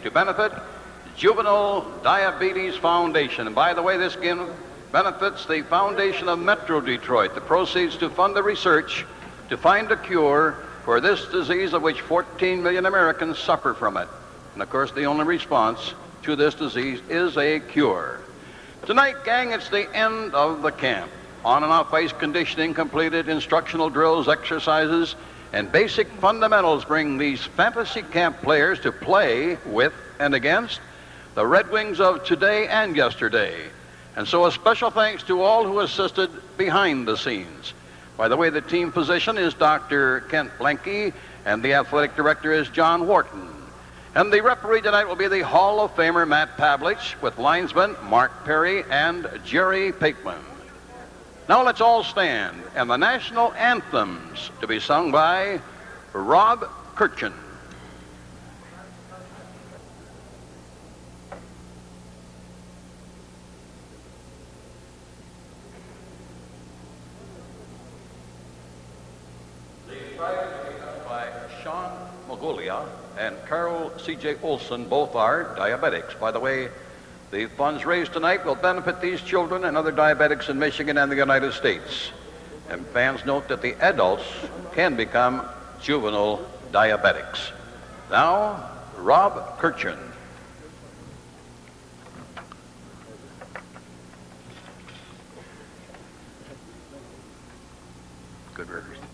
to benefit Juvenile Diabetes Foundation. And by the way, this gift benefits the Foundation of Metro Detroit. The proceeds to fund the research to find a cure for this disease of which 14 million Americans suffer from it. And of course, the only response to this disease is a cure. Tonight, gang, it's the end of the camp. On and off ice conditioning completed, instructional drills, exercises, and basic fundamentals bring these fantasy camp players to play with and against the Red Wings of today and yesterday. And so a special thanks to all who assisted behind the scenes. By the way, the team physician is Dr. Kent Blanke, and the athletic director is John Wharton. And the referee tonight will be the Hall of Famer Matt Pavlich, with linesmen Mark Perry and Jerry Pakeman. Now let's all stand, and the national anthems to be sung by Rob Kirchen. By Sean Magulia and Carol C.J. Olson, both are diabetics. By the way, the funds raised tonight will benefit these children and other diabetics in Michigan and the United States. And fans note that the adults can become juvenile diabetics. Now, Rob Kirchen. Good rehearsal.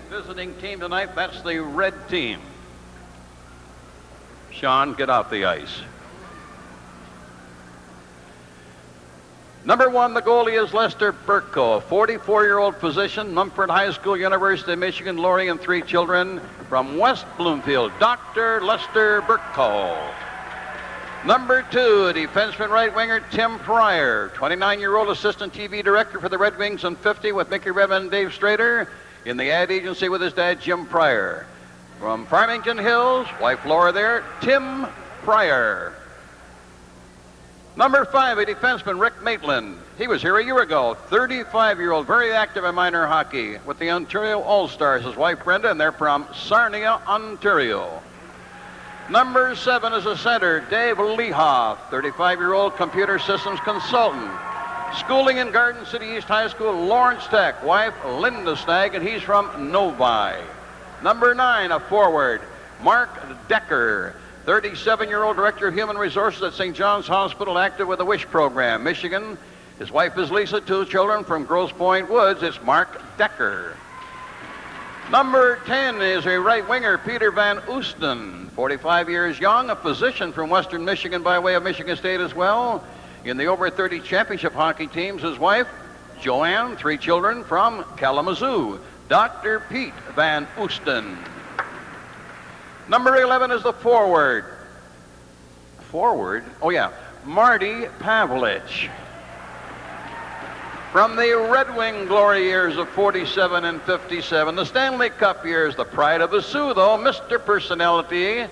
Visiting team tonight, that's the red team. Sean, get off the ice. Number 1, the goalie is Lester Burko, a 44-year-old physician, Mumford High School, University of Michigan, Lori and 3 children from West Bloomfield, Dr. Lester Burko. Number 2, a defenseman right winger Tim Pryor, 29-year-old assistant TV director for the Red Wings on 50 with Mickey Redmond and Dave Strader in the ad agency with his dad Jim Pryor. From Farmington Hills, wife Laura there, Tim Pryor. Number 5, a defenseman, Rick Maitland. He was here a year ago, 35-year-old, very active in minor hockey with the Ontario All-Stars, his wife Brenda, and they're from Sarnia, Ontario. Number 7 is a center, Dave Lehoff, 35-year-old computer systems consultant. Schooling in Garden City East High School, Lawrence Tech, wife Linda Stagg, and he's from Novi. Number 9, a forward, Mark Decker, 37-year-old director of human resources at St. John's Hospital, active with the WISH program, Michigan. His wife is Lisa, 2 children from Grosse Pointe Woods. It's Mark Decker. Number 10 is a right winger, Peter Van Oosten, 45 years young, a physician from Western Michigan by way of Michigan State as well. In the over 30 championship hockey teams, his wife, Joanne, 3 children from Kalamazoo, Dr. Pete Van Oosten. Number 11 is the forward. Marty Pavlich. From the Red Wing glory years of 47 and 57, the Stanley Cup years, the pride of the Sioux, though, Mr. Personality,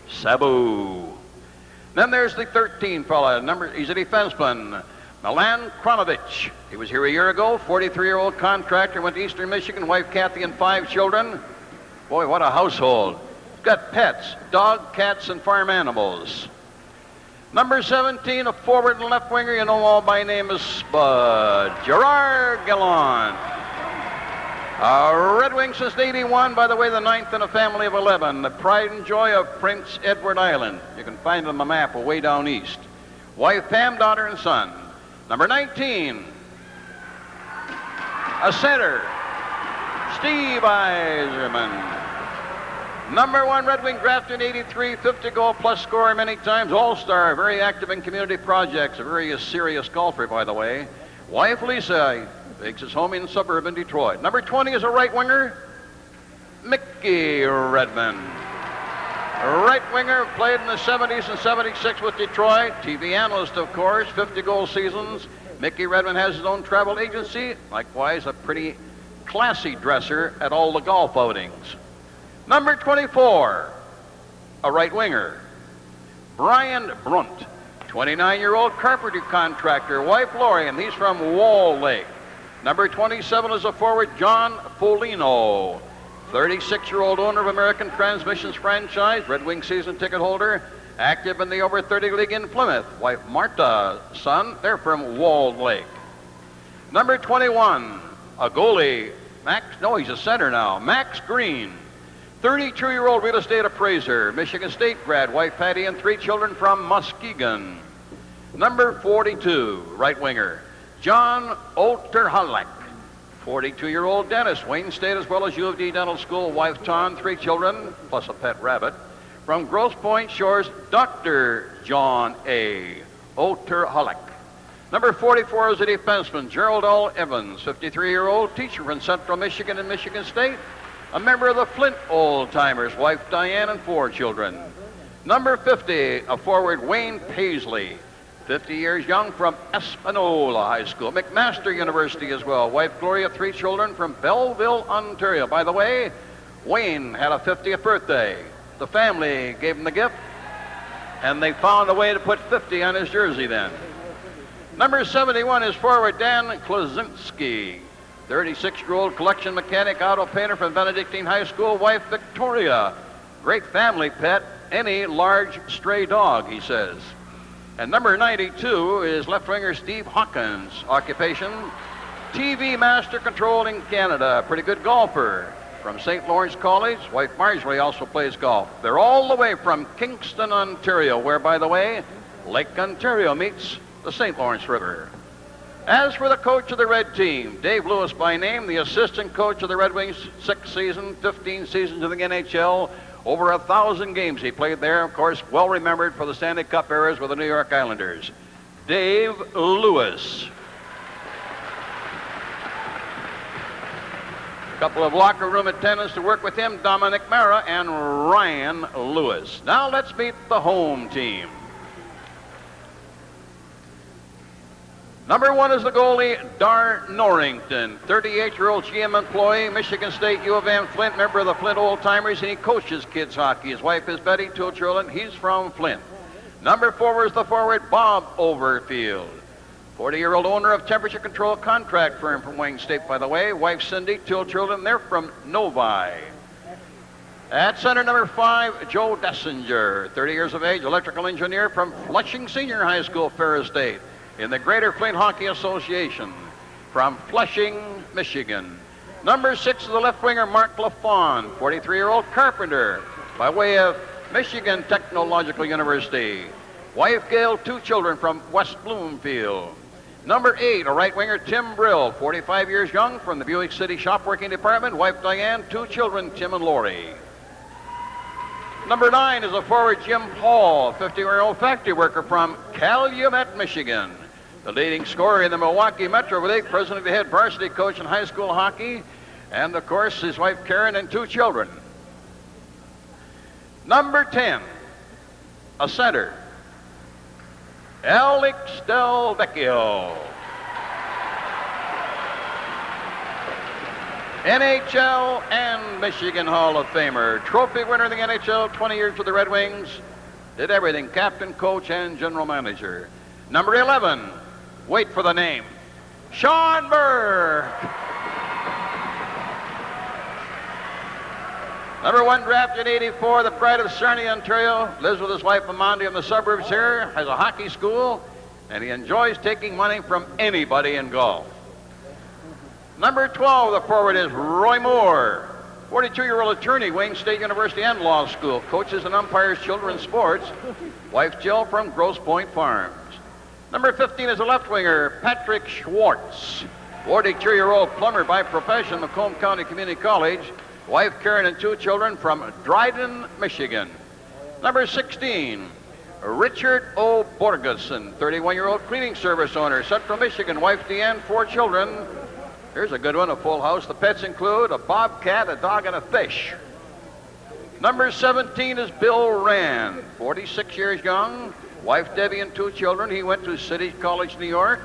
Sabu. Then there's the 13 fella, he's a defenseman, Milan Kronovich. He was here a year ago, 43-year-old contractor, went to Eastern Michigan, wife Kathy and 5 children. Boy, what a household. Got pets, dog, cats, and farm animals. Number 17, a forward and left winger, you know all by name is Spud, Gerard Gallant. Red Wing since 81, by the way, the 9th in a family of 11. The pride and joy of Prince Edward Island. You can find it on the map way down east. Wife Pam, daughter, and son. Number 19, a center, Steve Yzerman. Number 1 Red Wing drafted in 83, 50-goal plus scorer many times, all-star, very active in community projects, a very serious golfer, by the way. Wife Lisa makes his home in suburban Detroit. Number 20 is a right winger, Mickey Redmond. A right winger, played in the 70s and 76 with Detroit, TV analyst, of course, 50-goal seasons. Mickey Redmond has his own travel agency, likewise a pretty classy dresser at all the golf outings. Number 24, a right winger, Brian Brunt, 29-year-old carpenter contractor, wife Lori, and he's from Wall Lake. Number 27 is a forward, John Folino, 36-year-old owner of American Transmissions franchise, Red Wing season ticket holder, active in the over 30 league in Plymouth. Wife Marta, son, they're from Wall Lake. Number 21, a goalie, he's a center now, Max Green, 32-year-old real estate appraiser, Michigan State grad, wife Patty, and 3 children from Muskegon. Number 42, right winger, John Olterhalek, 42-year-old dentist, Wayne State as well as U of D Dental School, wife Ton, 3 children, plus a pet rabbit. From Grosse Pointe Shores, Dr. John A. Olterhalek. Number 44 is a defenseman, Gerald L. Evans, 53-year-old teacher from Central Michigan and Michigan State. A member of the Flint Old Timers, wife Diane, and 4 children. Number 50, a forward, Wayne Paisley, 50 years young from Espanola High School, McMaster University as well. Wife Gloria, 3 children from Belleville, Ontario. By the way, Wayne had a 50th birthday. The family gave him the gift, and they found a way to put 50 on his jersey then. Number 71 is forward Dan Klazinski, 36-year-old collection mechanic, auto painter from Benedictine High School. Wife Victoria, great family pet, any large stray dog, he says. And number 92 is left winger Steve Hawkins, occupation TV master control in Canada, pretty good golfer from St. Lawrence College. Wife Marjorie also plays golf. They're all the way from Kingston, Ontario, where, by the way, Lake Ontario meets the St. Lawrence River. As for the coach of the Red team, Dave Lewis by name, the assistant coach of the Red Wings, 6 seasons, 15 seasons in the NHL, over 1,000 games he played there, of course, well remembered for the Stanley Cup eras with the New York Islanders. Dave Lewis. A couple of locker room attendants to work with him, Dominic Mara and Ryan Lewis. Now let's meet the home team. Number 1 is the goalie, Dar Norrington, 38-year-old GM employee, Michigan State, U of M, Flint, member of the Flint Old Timers, and he coaches kids hockey. His wife is Betty, 2 children. He's from Flint. Number 4 is the forward, Bob Overfield, 40-year-old owner of Temperature Control Contract Firm from Wayne State, by the way. Wife Cindy, 2 children. They're from Novi. At center, number 5, Joe Dessinger, 30 years of age, electrical engineer from Flushing Senior High School, Ferris State, in the Greater Flint Hockey Association, from Flushing, Michigan. Number 6 is the left winger, Mark LaFawn, 43-year-old carpenter, by way of Michigan Technological University. Wife Gail, 2 children from West Bloomfield. Number 8, a right winger, Tim Brill, 45 years young, from the Buick City Shopworking Department. Wife Diane, 2 children, Tim and Lori. Number 9 is a forward, Jim Hall, 50-year-old factory worker from Calumet, Michigan. The leading scorer in the Milwaukee Metro League, president of the head varsity coach in high school hockey, and of course his wife Karen and 2 children. Number 10, a center, Alex Del Vecchio, NHL and Michigan Hall of Famer, trophy winner in the NHL, 20 years with the Red Wings, did everything, captain, coach, and general manager. Number 11, wait for the name, Sean Burke. Number 1 drafted in '84, the pride of Sarnia, Ontario, lives with his wife Amanda in the suburbs here, has a hockey school, and he enjoys taking money from anybody in golf. Number 12, the forward is Roy Moore, 42-year-old attorney, Wayne State University and Law School, coaches and umpires children's sports, wife Jill from Grosse Pointe Farms. Number 15 is a left winger, Patrick Schwartz, 42-year-old plumber by profession, Macomb County Community College, wife Karen and 2 children from Dryden, Michigan. Number 16, Richard O. Borgeson, 31-year-old cleaning service owner, Central Michigan, wife Deanne, 4 children. Here's a good one, a full house. The pets include a bobcat, a dog, and a fish. Number 17 is Bill Rand, 46 years young, wife Debbie and 2 children. He went to City College, New York.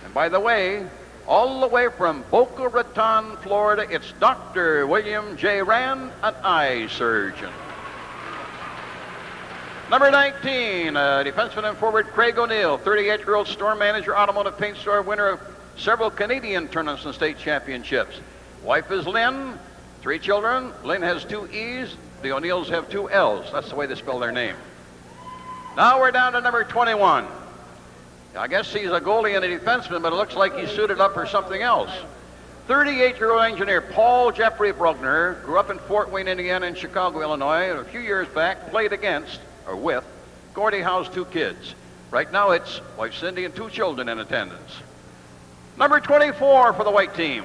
And by the way, all the way from Boca Raton, Florida, it's Dr. William J. Rand, an eye surgeon. Number 19, defenseman and forward Craig O'Neill, 38-year-old store manager, automotive paint store, winner of several Canadian tournaments and state championships. Wife is Lynn, 3 children. Lynn has 2 E's. The O'Neills have 2 L's. That's the way they spell their name. Now we're down to number 21. I guess he's a goalie and a defenseman, but it looks like he's suited up for something else. 38-year-old engineer Paul Jeffrey Bruckner grew up in Fort Wayne, Indiana, and Chicago, Illinois, and a few years back played against, or with, Gordie Howe's 2 kids. Right now it's wife Cindy and 2 children in attendance. Number 24 for the white team,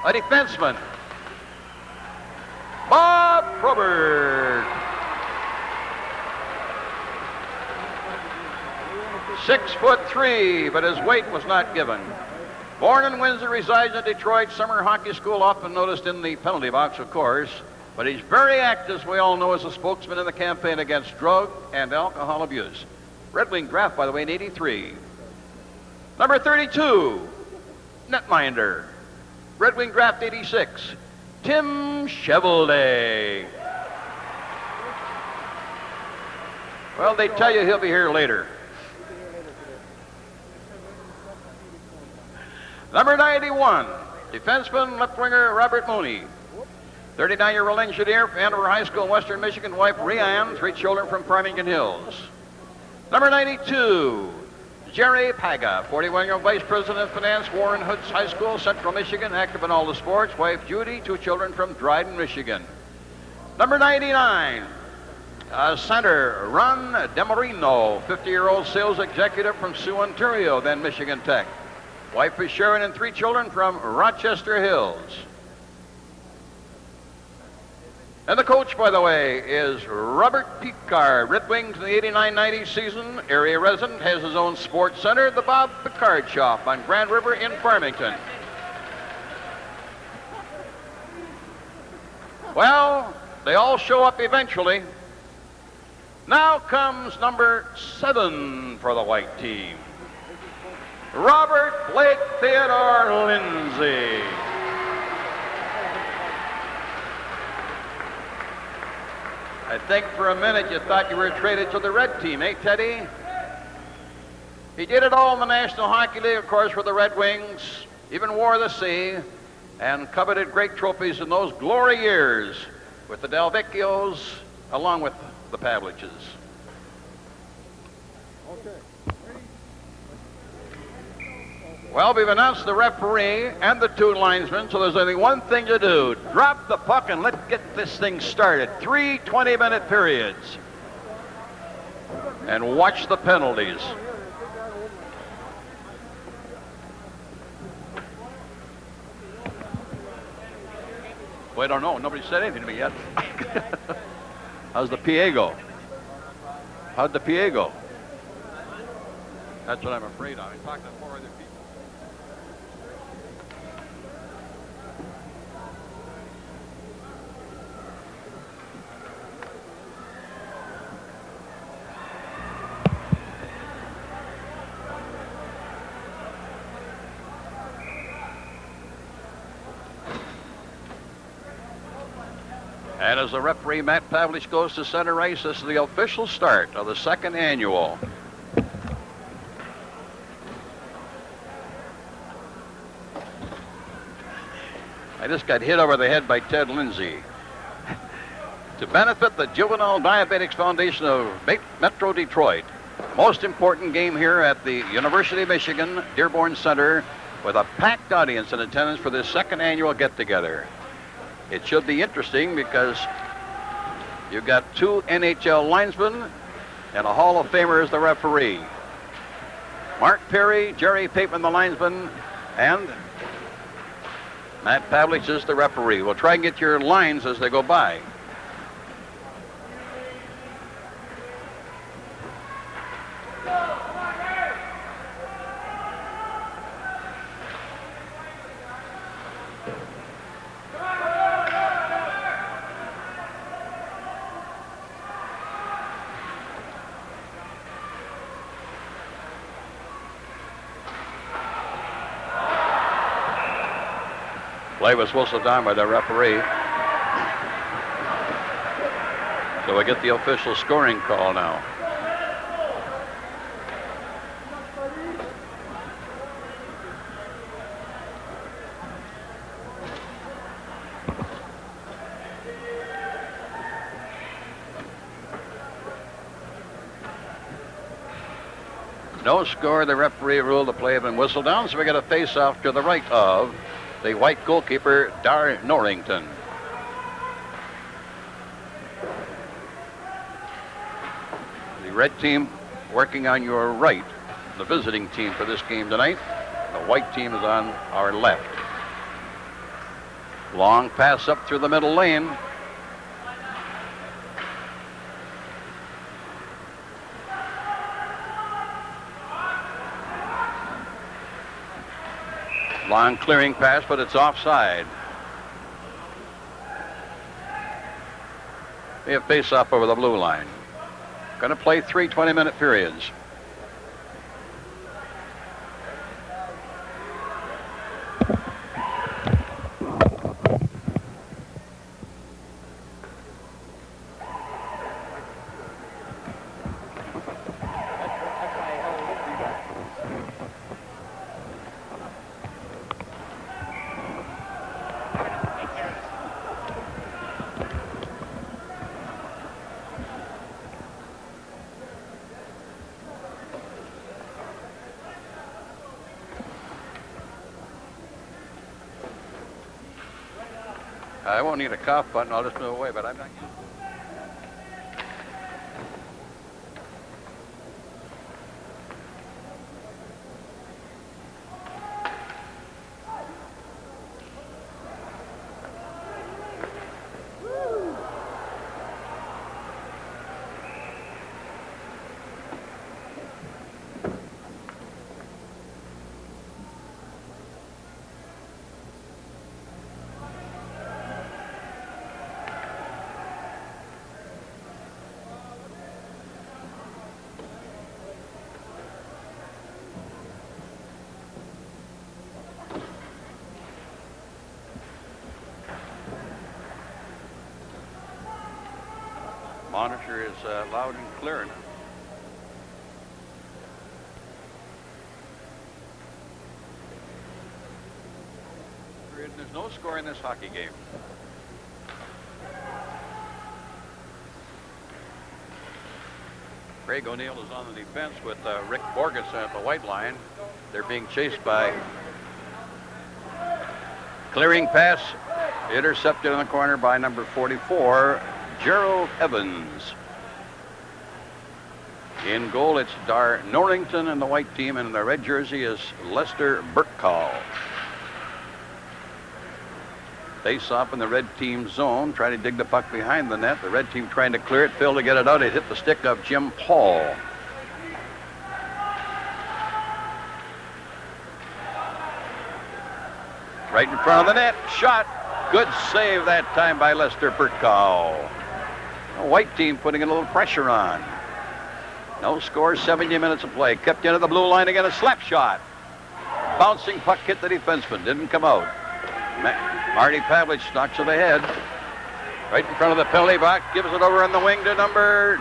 a defenseman, Bob Probert. 6'3", but his weight was not given. Born in Windsor, resides in Detroit, summer hockey school, often noticed in the penalty box, of course. But he's very active, as we all know, as a spokesman in the campaign against drug and alcohol abuse. Red Wing draft, by the way, in '83. Number 32, netminder. Red Wing draft '86, Tim Chevelday. Well, they tell you he'll be here later. Number 91, defenseman, left winger Robert Mooney. 39-year-old engineer from Andover High School, Western Michigan, wife Rianne, 3 children from Farmington Hills. Number 92, Jerry Paga, 41-year-old vice president of finance, Warren Hoods High School, Central Michigan, active in all the sports, wife Judy, 2 children from Dryden, Michigan. Number 99, Center, Ron DeMarino, 50-year-old sales executive from Sioux, Ontario, then Michigan Tech. Wife is Sharon and 3 children from Rochester Hills. And the coach, by the way, is Robert Picard, Red Wings in the 89-90 season. Area resident, has his own sports center, the Bob Picard Shop on Grand River in Farmington. Well, they all show up eventually. Now comes number 7 for the white team. Robert Blake Theodore Lindsay. I think for a minute you thought you were traded to the red team, eh, Teddy? He did it all in the National Hockey League, of course, for the Red Wings, even wore the C, and coveted great trophies in those glory years with the Delvecchios, along with the Pavliches. Well, we've announced the referee and the 2 linesmen, so there's only one thing to do. Drop the puck and let's get this thing started. 3 20-minute periods. And watch the penalties. Well, I don't know. Nobody said anything to me yet. How's the PA go? How'd the PA go? That's what I'm afraid of. I'm talking to 4 other people. And as the referee, Matt Pavlich, goes to center ice, this is the official start of the 2nd annual. I just got hit over the head by Ted Lindsay. To benefit the Juvenile Diabetics Foundation of Metro Detroit, most important game here at the University of Michigan Dearborn Center, with a packed audience in attendance for this 2nd annual get-together. It should be interesting because you've got 2 NHL linesmen and a Hall of Famer as the referee. Mark Perry, Jerry Papeman, the linesman, and Matt Pavlich is the referee. We'll try and get your lines as they go by. Play was whistled down by the referee. So we get the official scoring call now. No score. The referee ruled the play had been whistled down, so we get a face-off to the right of the white goalkeeper, Dar Norrington. The red team working on your right, the visiting team for this game tonight. The white team is on our left. Long pass up through the middle lane. Long clearing pass, but it's offside. We have face-off over the blue line. Going to play 3 20-minute periods. I won't need a cough button. I'll just move away, but I'm not. Monitor is loud and clear. There's no score in this hockey game. Craig O'Neill is on the defense with Rick Borges at the white line. They're being chased by clearing pass, intercepted in the corner by number 44, Gerald Evans. In goal, it's Dar Norrington in the white team, and in the red jersey is Lester Burkall. Face off in the red team zone, trying to dig the puck behind the net. The red team trying to clear it, failed to get it out. It hit the stick of Jim Paul. Right in front of the net, shot. Good save that time by Lester Burkall. The white team putting a little pressure on. No score, 70 minutes of play. Kept into the blue line again, a slap shot. Bouncing puck hit the defenseman, didn't come out. Marty Pavlich knocks it ahead. Right in front of the penalty box, gives it over on the wing to number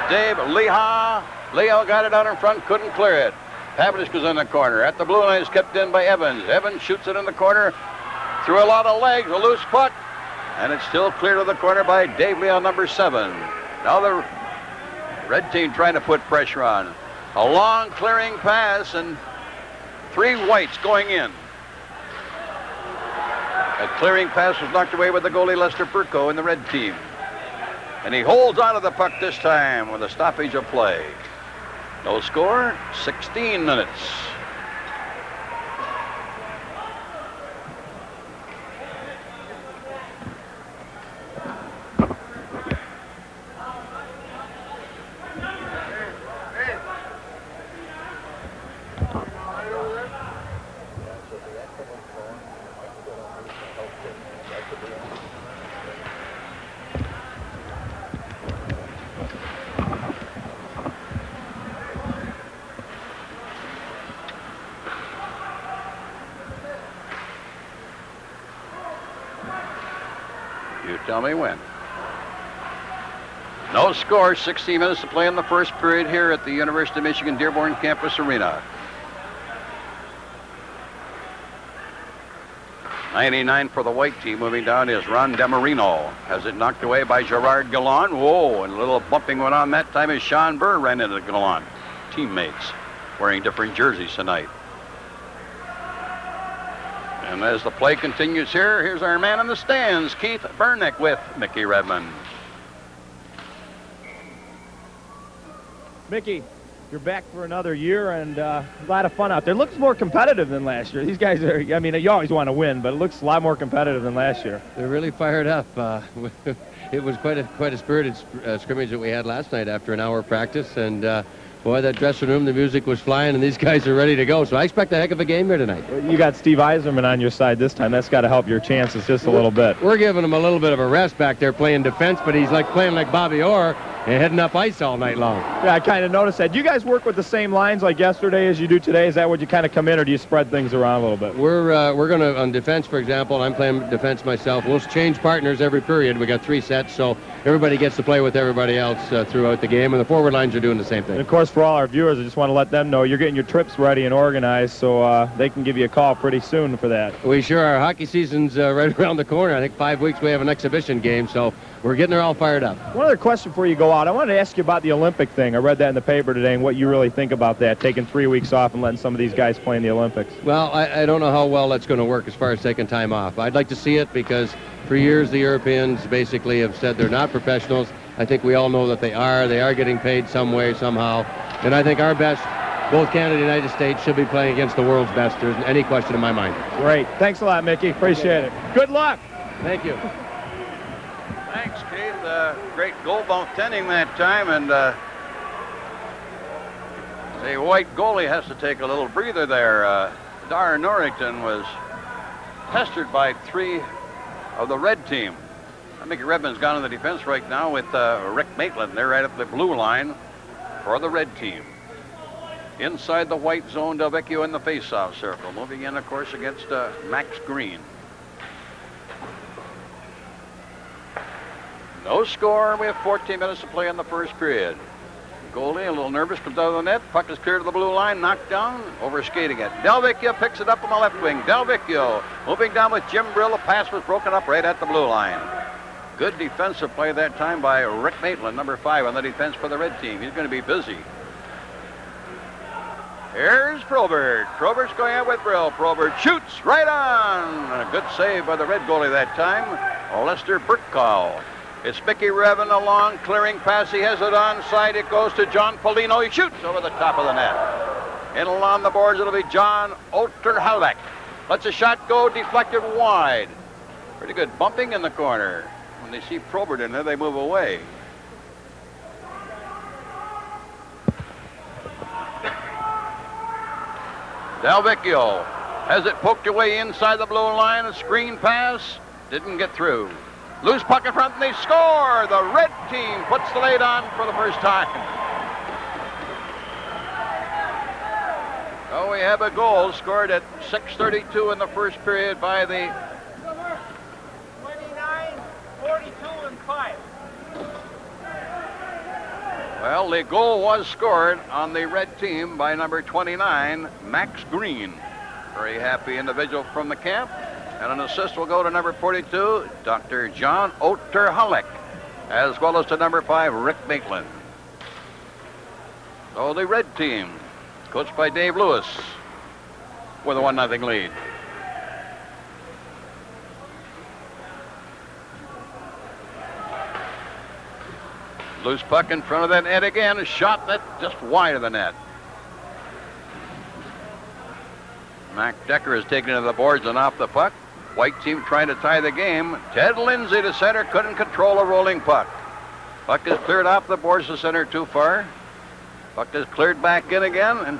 Dave Leha. Leo got it out in front, couldn't clear it. Pavlich was in the corner. At the blue line is kept in by Evans. Evans shoots it in the corner. Through a lot of legs, a loose puck. And it's still clear to the corner by Dave Leon, number 7. Now the red team trying to put pressure on. A long clearing pass and 3 whites going in. A clearing pass was knocked away with the goalie Lester Burko in the red team. And he holds onto the puck this time with a stoppage of play. No score, 16 minutes. Tell me when. No score, 16 minutes to play in the first period here at the University of Michigan Dearborn Campus Arena. 99 for the white team. Moving down is Ron DeMarino. Has it knocked away by Gerard Gallant. Whoa, and a little bumping went on that time as Sean Burr ran into Gallant. Teammates wearing different jerseys tonight. And as the play continues here, here's our man in the stands, Keith Bernick with Mickey Redmond. Mickey, you're back for another year and a lot of fun out there. Looks more competitive than last year. These guys are, I mean, you always want to win, but it looks a lot more competitive than last year. They're really fired up. It was quite a spirited scrimmage that we had last night after an hour of practice, and boy, that dressing room, the music was flying, and these guys are ready to go. So I expect a heck of a game here tonight. You got Steve Yzerman on your side this time. That's got to help your chances just a little bit. We're giving him a little bit of a rest back there playing defense, but he's like playing like Bobby Orr and heading up ice all night long. Yeah, I kind of noticed that. Do you guys work with the same lines like yesterday as you do today? Is that what you kind of come in, or do you spread things around a little bit? We're going to, on defense, for example, I'm playing defense myself. We'll change partners every period. We got 3 sets, so everybody gets to play with everybody else throughout the game, and the forward lines are doing the same thing. And of course, for all our viewers, I just want to let them know you're getting your trips ready and organized, so they can give you a call pretty soon for that. We sure are. Hockey season's right around the corner. I think 5 weeks we have an exhibition game, so we're getting her all fired up. One other question before you go out. I wanted to ask you about the Olympic thing. I read that in the paper today, and what you really think about that, taking 3 weeks off and letting some of these guys play in the Olympics. Well, I don't know how well that's going to work as far as taking time off. I'd like to see it because for years the Europeans basically have said they're not professionals. I think we all know that they are. They are getting paid some way, somehow. And I think our best, both Canada and the United States, should be playing against the world's best. There isn't any question in my mind. Great. Thanks a lot, Mickey. Appreciate it. Good luck. Thank you. Thanks, Keith. Great goal goaltending that time, and the white goalie has to take a little breather there. Dar Norrington was pestered by 3 of the red team. Mickey Redmond's gone in the defense right now with Rick Maitland. They're right at the blue line for the red team. Inside the white zone, Delvecchio in the face-off circle. Moving in, of course, against Max Green. No score. We have 14 minutes to play in the first period. Goalie, a little nervous, comes out of the net. Puck is clear to the blue line, knocked down, over skating it. Delvecchio picks it up on the left wing. Delvecchio moving down with Jim Brill. The pass was broken up right at the blue line. Good defensive play that time by Rick Maitland, number 5 on the defense for the red team. He's going to be busy. Here's Probert. Probert's going out with Brill. Probert shoots right on. And a good save by the red goalie that time, Lester Burkow. It's Mickey Revin along, clearing pass. He has it onside. It goes to John Polino. He shoots over the top of the net. In along the boards, it'll be John Oterhalek. Lets a shot go, deflected wide. Pretty good bumping in the corner. When they see Probert in there, they move away. Delvecchio has it poked away inside the blue line. A screen pass. Didn't get through. Loose puck in front, and they score! The red team puts the lead on for the first time. Oh, we have a goal scored at 6:32 in the first period by the 29, 42, and 5. Well, the goal was scored on the red team by number 29, Max Green. Very happy individual from the camp. And an assist will go to number 42, Dr. John Oterhalek, as well as to number 5, Rick Maitland. So the red team, coached by Dave Lewis, with a 1-0 lead. Loose puck in front of that net again. A shot that just wide of the net. Mac Decker is taken to the boards and off the puck. White team trying to tie the game. Ted Lindsay to center, couldn't control a rolling puck. Puck is cleared off the boards to center too far. Puck is cleared back in again, and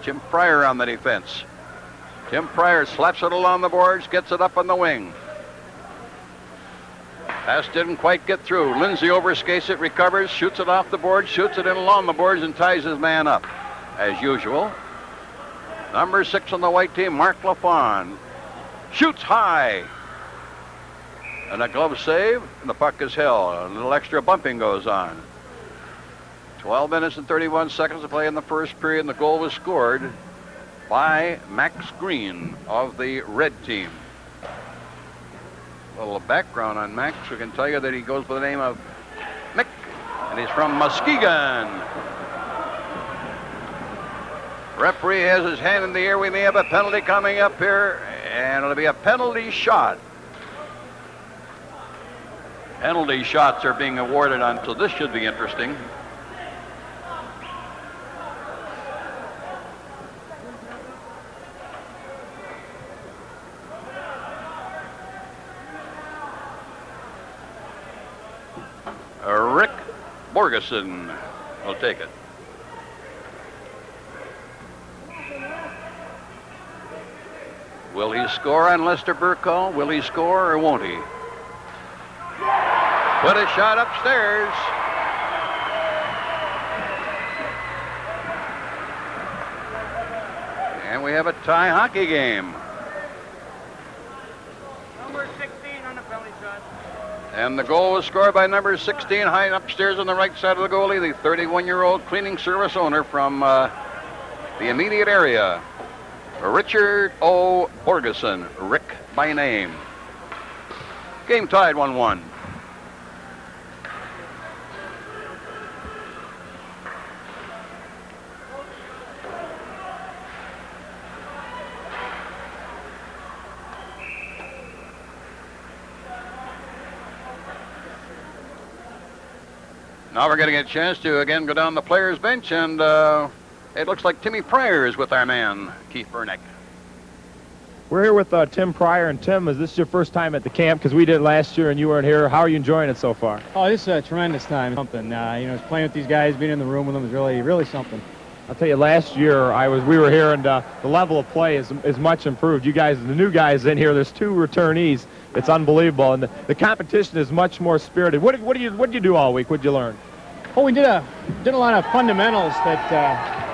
Jim Pryor on the defense. Jim Pryor slaps it along the boards, gets it up on the wing. Pass didn't quite get through. Lindsay overskates it, recovers, shoots it off the board, shoots it in along the boards, and ties his man up, as usual. Number 6 on the white team, Mark LaFawn, shoots high. And a glove save, and the puck is held. A little extra bumping goes on. 12 minutes and 31 seconds to play in the first period, and the goal was scored by Max Green of the red team. A little background on Max. We can tell you that he goes by the name of Mick, and he's from Muskegon. Referee has his hand in the air. We may have a penalty coming up here, and it'll be a penalty shot. Penalty shots are being awarded on, so this should be interesting. Rick Borgeson will take it. Will he score on Lester Burkow? Will he score or won't he? Put a shot upstairs. And we have a tie hockey game. Number 16 on the penalty shot. And the goal was scored by number 16, high upstairs on the right side of the goalie, the 31-year-old cleaning service owner from the immediate area, Richard O. Borgeson, Rick by name. Game tied 1-1. Now we're getting a chance to again go down the players' bench, and it looks like Timmy Pryor is with our man, Keith Bernick. We're here with Tim Pryor. And Tim, is this your first time at the camp? Because we did last year and you weren't here. How are you enjoying it so far? Oh, this is a tremendous time. Something, playing with these guys, being in the room with them is really, really something. I'll tell you, last year we were here, and the level of play is much improved. You guys, the new guys in here, there's 2 returnees. It's unbelievable, and the competition is much more spirited. What did you do all week? What did you learn? Oh, we did a lot of fundamentals that.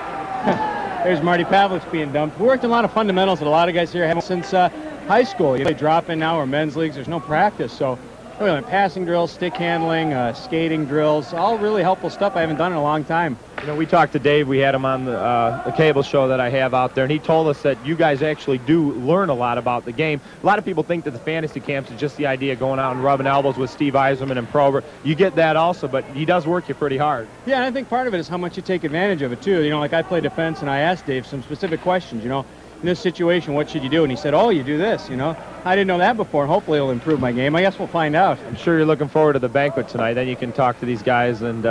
There's Marty Pavlik's being dumped. We worked a lot of fundamentals that a lot of guys here have since high school. They drop in now or men's leagues. There's no practice, so We went passing drills, stick handling, skating drills, all really helpful stuff I haven't done in a long time. You know, we talked to Dave. We had him on the cable show that I have out there, and he told us that you guys actually do learn a lot about the game. A lot of people think that the fantasy camps is just the idea of going out and rubbing elbows with Steve Yzerman and Probert. You get that also, but he does work you pretty hard. Yeah, and I think part of it is how much you take advantage of it, too. You know, like I play defense, and I asked Dave some specific questions, you know. In this situation, what should you do? And he said, oh, you do this, you know. I didn't know that before, and hopefully it'll improve my game. I guess we'll find out. I'm sure you're looking forward to the banquet tonight. Then you can talk to these guys and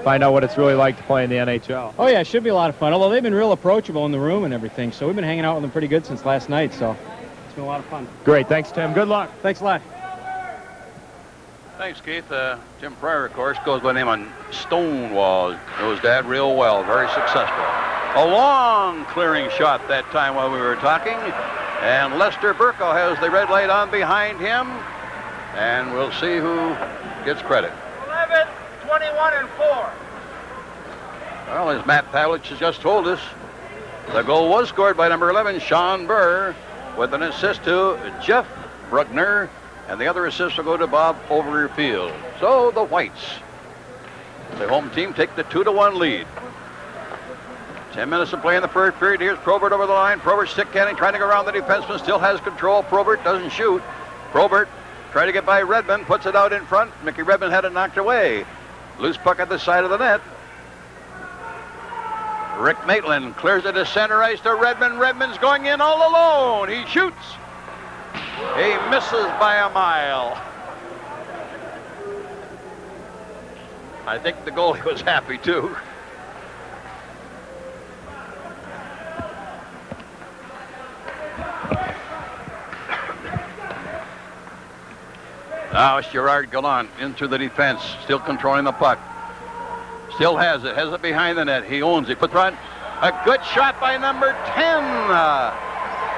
find out what it's really like to play in the NHL. Oh, yeah, it should be a lot of fun. Although they've been real approachable in the room and everything, so we've been hanging out with them pretty good since last night, so it's been a lot of fun. Great. Thanks, Tim. Good luck. Thanks a lot. Thanks, Keith. Jim Pryor, of course, goes by the name on Stonewall. Knows Dad real well. Very successful. A long clearing shot that time while we were talking. And Lester Burko has the red light on behind him. And we'll see who gets credit. 11, 21, and 4. Well, as Matt Pavlich has just told us, the goal was scored by number 11, Sean Burr, with an assist to Jeff Bruckner. And the other assist will go to Bob Overfield. So the Whites, the home team, take the 2-1 lead. 10 minutes of play in the first period. Here's Probert over the line. Probert stick handling, trying to go around the defenseman. Still has control. Probert doesn't shoot. Probert trying to get by Redmond. Puts it out in front. Mickey Redmond had it knocked away. Loose puck at the side of the net. Rick Maitland clears it to center ice to Redmond. Redmond's going in all alone. He shoots. He misses by a mile. I think the goalie was happy, too. Now it's Gerard Gallant into the defense, still controlling the puck. Still has it behind the net. He owns it. Puts run. A good shot by number 10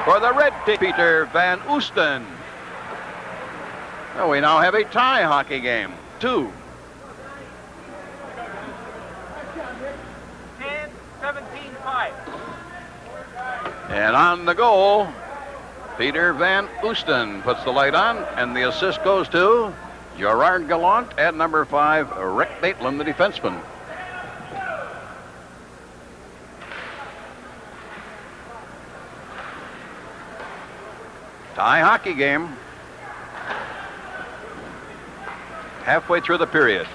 for the Red team, Peter Van Oosten. Well, we now have a tie hockey game. 2. 10, 17, 5. And on the goal, Peter Van Oosten puts the light on, and the assist goes to Gerard Gallant and number 5, Rick Maitland, the defenseman. Tie hockey game. Halfway through the period.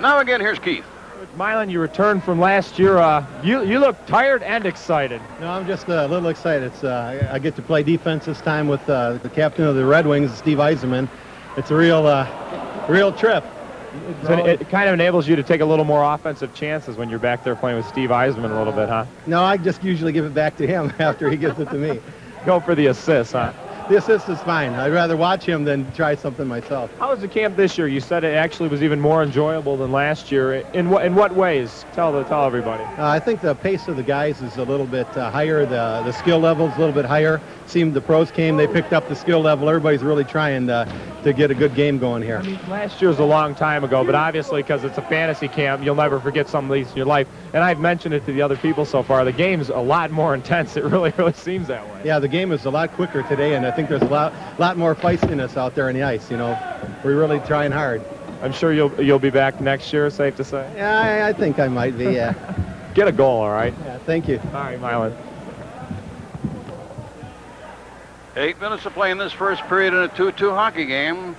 Now again, here's Keith. Milan, you returned from last year. You look tired and excited. No, I'm just a little excited. I get to play defense this time with the captain of the Red Wings, Steve Yzerman. It's a real trip. It kind of enables you to take a little more offensive chances when you're back there playing with Steve Yzerman a little bit, huh? No, I just usually give it back to him after he gives it to me. Go for the assist, huh? The assist is fine. I'd rather watch him than try something myself. How was the camp this year? You said it actually was even more enjoyable than last year. In what ways? Tell everybody. I think the pace of the guys is a little bit higher. The skill level is a little bit higher. Seemed the pros came, they picked up the skill level. Everybody's really trying to get a good game going here. I mean, last year was a long time ago, but obviously because it's a fantasy camp, you'll never forget some of these in your life. And I've mentioned it to the other people so far. The game's a lot more intense. It really seems that way. Yeah, the game is a lot quicker today, and I think there's a lot more feistiness out there on the ice. You know, we're really trying hard. I'm sure you'll be back next year, safe to say? Yeah, I think I might be, yeah. Get a goal, all right? Yeah, thank you. All right, Milan. 8 minutes of play in this first period in a 2-2 hockey game.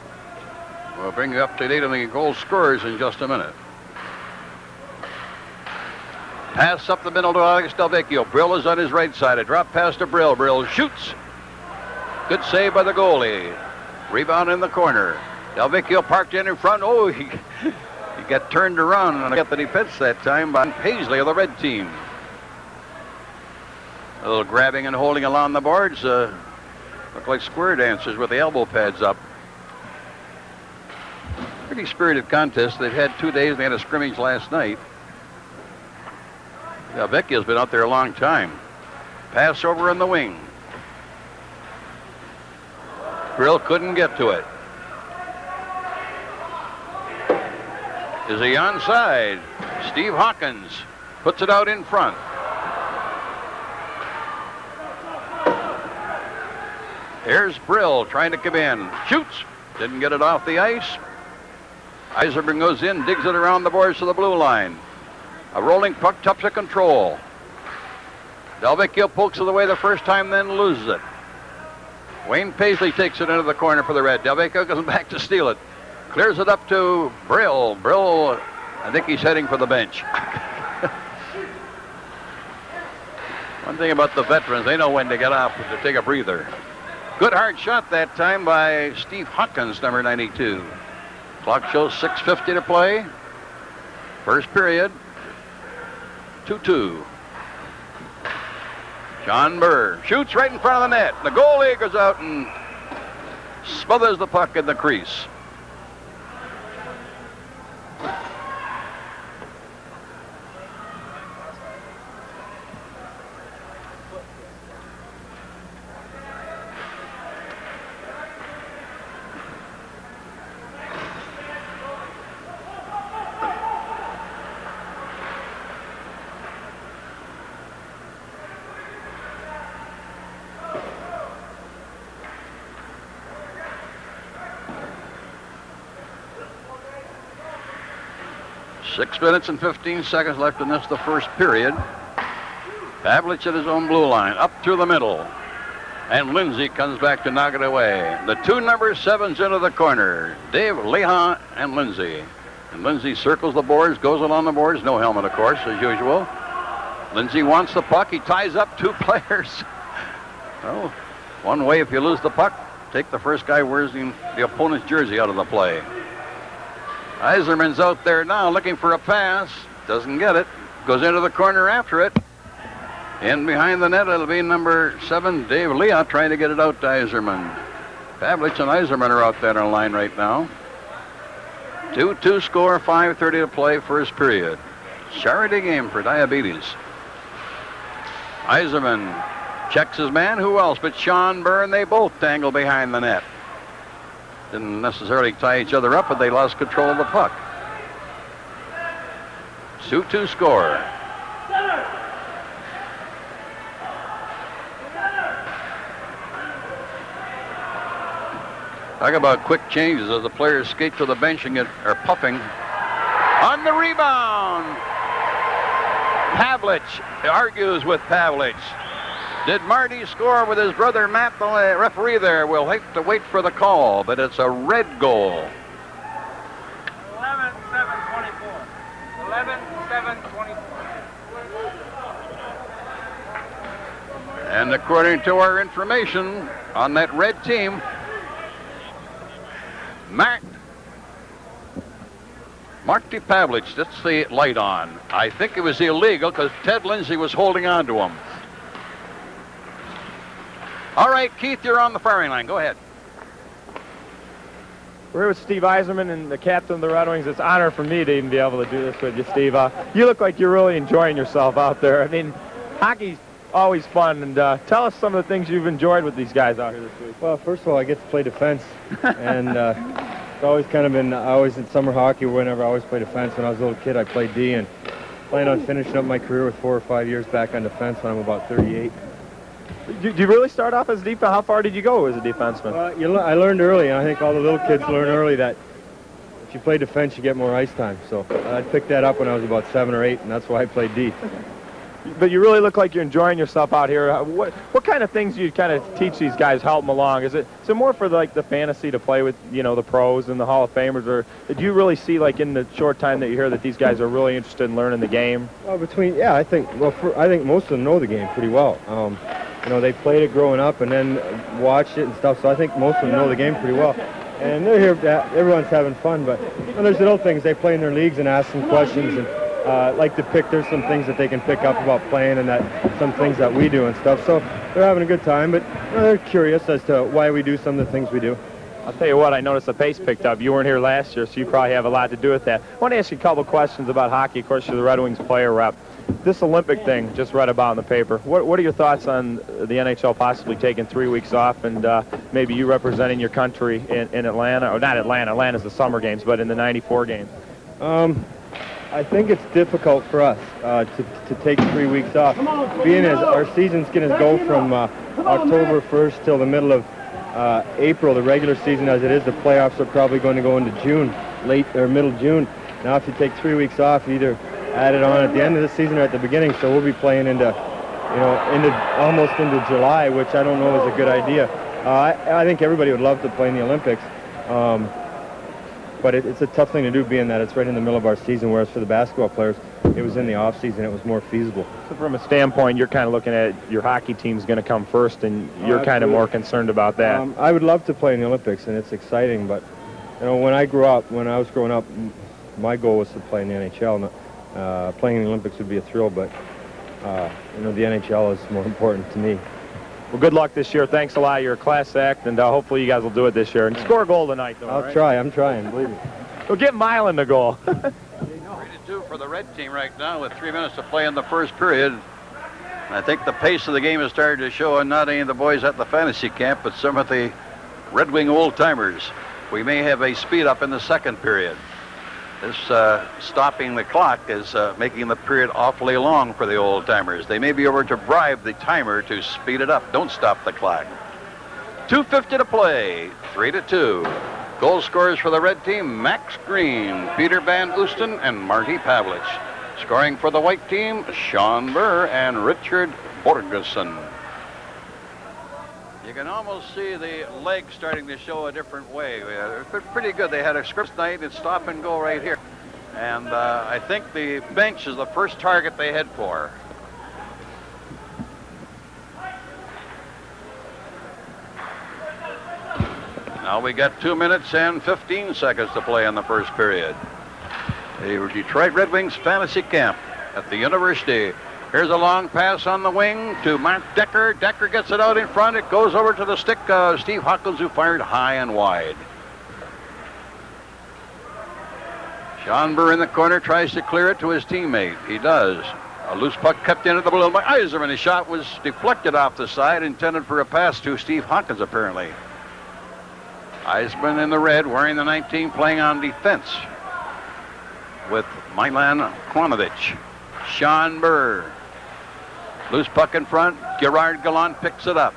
We'll bring you up to date on the goal scorers in just a minute. Pass up the middle to Alex Delvecchio. Brill is on his right side. A drop pass to Brill. Brill shoots. Good save by the goalie. Rebound in the corner. Delvecchio parked in front. Oh, he got turned around and got the defense that time by Paisley of the red team. A little grabbing and holding along the boards. Look like square dancers with the elbow pads up. Pretty spirited contest. They've had 2 days. They had a scrimmage last night. Delvecchio's been out there a long time. Pass over in the wing. Brill couldn't get to it. Is he onside? Steve Hawkins puts it out in front. Here's Brill trying to come in. Shoots. Didn't get it off the ice. Yzerman goes in, digs it around the boards to the blue line. A rolling puck, tough to control. Delvecchio pokes it away the first time, then loses it. Wayne Paisley takes it into the corner for the Red. Delvecchio goes back to steal it. Clears it up to Brill. Brill, I think he's heading for the bench. One thing about the veterans, they know when to get off, to take a breather. Good hard shot that time by Steve Hawkins, number 92. Clock shows 6:50 to play. First period, 2-2. John Burr shoots right in front of the net. The goalie goes out and smothers the puck in the crease. Six minutes and 15 seconds left in this, the first period. Pavlich at his own blue line, up through the middle. And Lindsay comes back to knock it away. The two number 7s into the corner, Dave Leha and Lindsay. And Lindsay circles the boards, goes along the boards, no helmet, of course, as usual. Lindsay wants the puck. He ties up two players. Well, one way, if you lose the puck, take the first guy wearing the opponent's jersey out of the play. Yzerman's out there now looking for a pass. Doesn't get it. Goes into the corner after it. In behind the net, it'll be number 7, Dave Leah, trying to get it out to Yzerman. Pavlich and Yzerman are out there on the line right now. 2-2 score, 5:30 to play, first period. Charity game for Diabetes. Yzerman checks his man. Who else but Sean Byrne? They both tangle behind the net. Didn't necessarily tie each other up, but they lost control of the puck. 2-2 score. Talk about quick changes as the players skate to the bench and are puffing. On the rebound, Pavlich argues with Pavlich. Did Marty score with his brother Matt? The referee there will have to wait for the call, but it's a Red goal. 11-7-24. 11-7-24. And according to our information on that Red team, Marty Pavlich, that's the light on. I think it was illegal because Ted Lindsay was holding on to him. All right, Keith, you're on the firing line. Go ahead. We're here with Steve Yzerman and the captain of the Red Wings. It's an honor for me to even be able to do this with you, Steve. You look like you're really enjoying yourself out there. I mean, hockey's always fun. And tell us some of the things you've enjoyed with these guys out here this week. Well, first of all, I get to play defense. And it's always kind of been, always in summer hockey, whenever I always play defense. When I was a little kid, I played D, and plan on finishing up my career with 4 or 5 years back on defense when I'm about 38. Did you really start off as a defense? How far did you go as a defenseman? I learned early, and I think all the little kids learn early that if you play defense, you get more ice time. So I picked that up when I was about 7 or 8, and that's why I played D. But you really look like you're enjoying yourself out here. What kind of things do you kind of teach these guys, help them along? Is it more for like the fantasy to play with, you know, the pros and the Hall of Famers, or do you really see like in the short time that you're here that these guys are really interested in learning the game? Well, I think most of them know the game pretty well. You know, they played it growing up and then watched it and stuff, so I think most of them know the game pretty well. And they're here, everyone's having fun, but you know, there's little things. They play in their leagues and ask them questions, and like to pick, there's some things that they can pick up about playing and that some things that we do and stuff. So they're having a good time, but you know, they're curious as to why we do some of the things we do. I'll tell you what, I noticed the pace picked up. You weren't here last year, so you probably have a lot to do with that. I want to ask you a couple questions about hockey. Of course, you're the Red Wings player rep. This Olympic thing, just read about in the paper. What are your thoughts on the NHL possibly taking 3 weeks off and maybe you representing your country in Atlanta, or not Atlanta, Atlanta's the summer games, but in the 94 games? I think it's difficult for us to take 3 weeks off, being as our season's going to go from October 1st till the middle of April, the regular season as it is. The playoffs are probably going to go into June, late or middle June. Now if you take 3 weeks off, either add it on at the end of the season or at the beginning, so we'll be playing into, almost into July, which I don't know is a good idea. I think everybody would love to play in the Olympics, but it's a tough thing to do, being that it's right in the middle of our season, whereas for the basketball players, it was in the off season, it was more feasible. So from a standpoint, you're kind of looking at your hockey team's going to come first, and you're kind of more concerned about that. I would love to play in the Olympics, and it's exciting, but when I was growing up, my goal was to play in the NHL. Playing in the Olympics would be a thrill, but the NHL is more important to me. Well, good luck this year. Thanks a lot. You're a class act, and hopefully you guys will do it this year and score a goal tonight, though. I'll try. I'm trying. Believe me. Well, get Milan the goal. 3-2 for the red team right now with 3 minutes to play in the first period. I think the pace of the game has started to show on not only the boys at the fantasy camp, but some of the Red Wing old-timers. We may have a speed up in the second period. This stopping the clock is making the period awfully long for the old-timers. They may be able to bribe the timer to speed it up. Don't stop the clock. 2:50 to play, 3-2. Goal scorers for the red team, Max Green, Peter Van Oosten, and Marty Pavlich. Scoring for the white team, Sean Burr and Richard Borgeson. You can almost see the legs starting to show a different way. They're pretty good. They had a script night and stop and go right here. And I think the bench is the first target they head for. Now we got 2 minutes and 15 seconds to play in the first period. The Detroit Red Wings fantasy camp at the university. Here's a long pass on the wing to Mark Decker. Decker gets it out in front. It goes over to the stick of Steve Hawkins, who fired high and wide. Sean Burr in the corner tries to clear it to his teammate. He does. A loose puck kept into the blue by Yzerman. His shot was deflected off the side, intended for a pass to Steve Hawkins, apparently. Yzerman in the red, wearing the 19, playing on defense with Milan Kwanovich. Sean Burr. Loose puck in front. Gerard Gallant picks it up.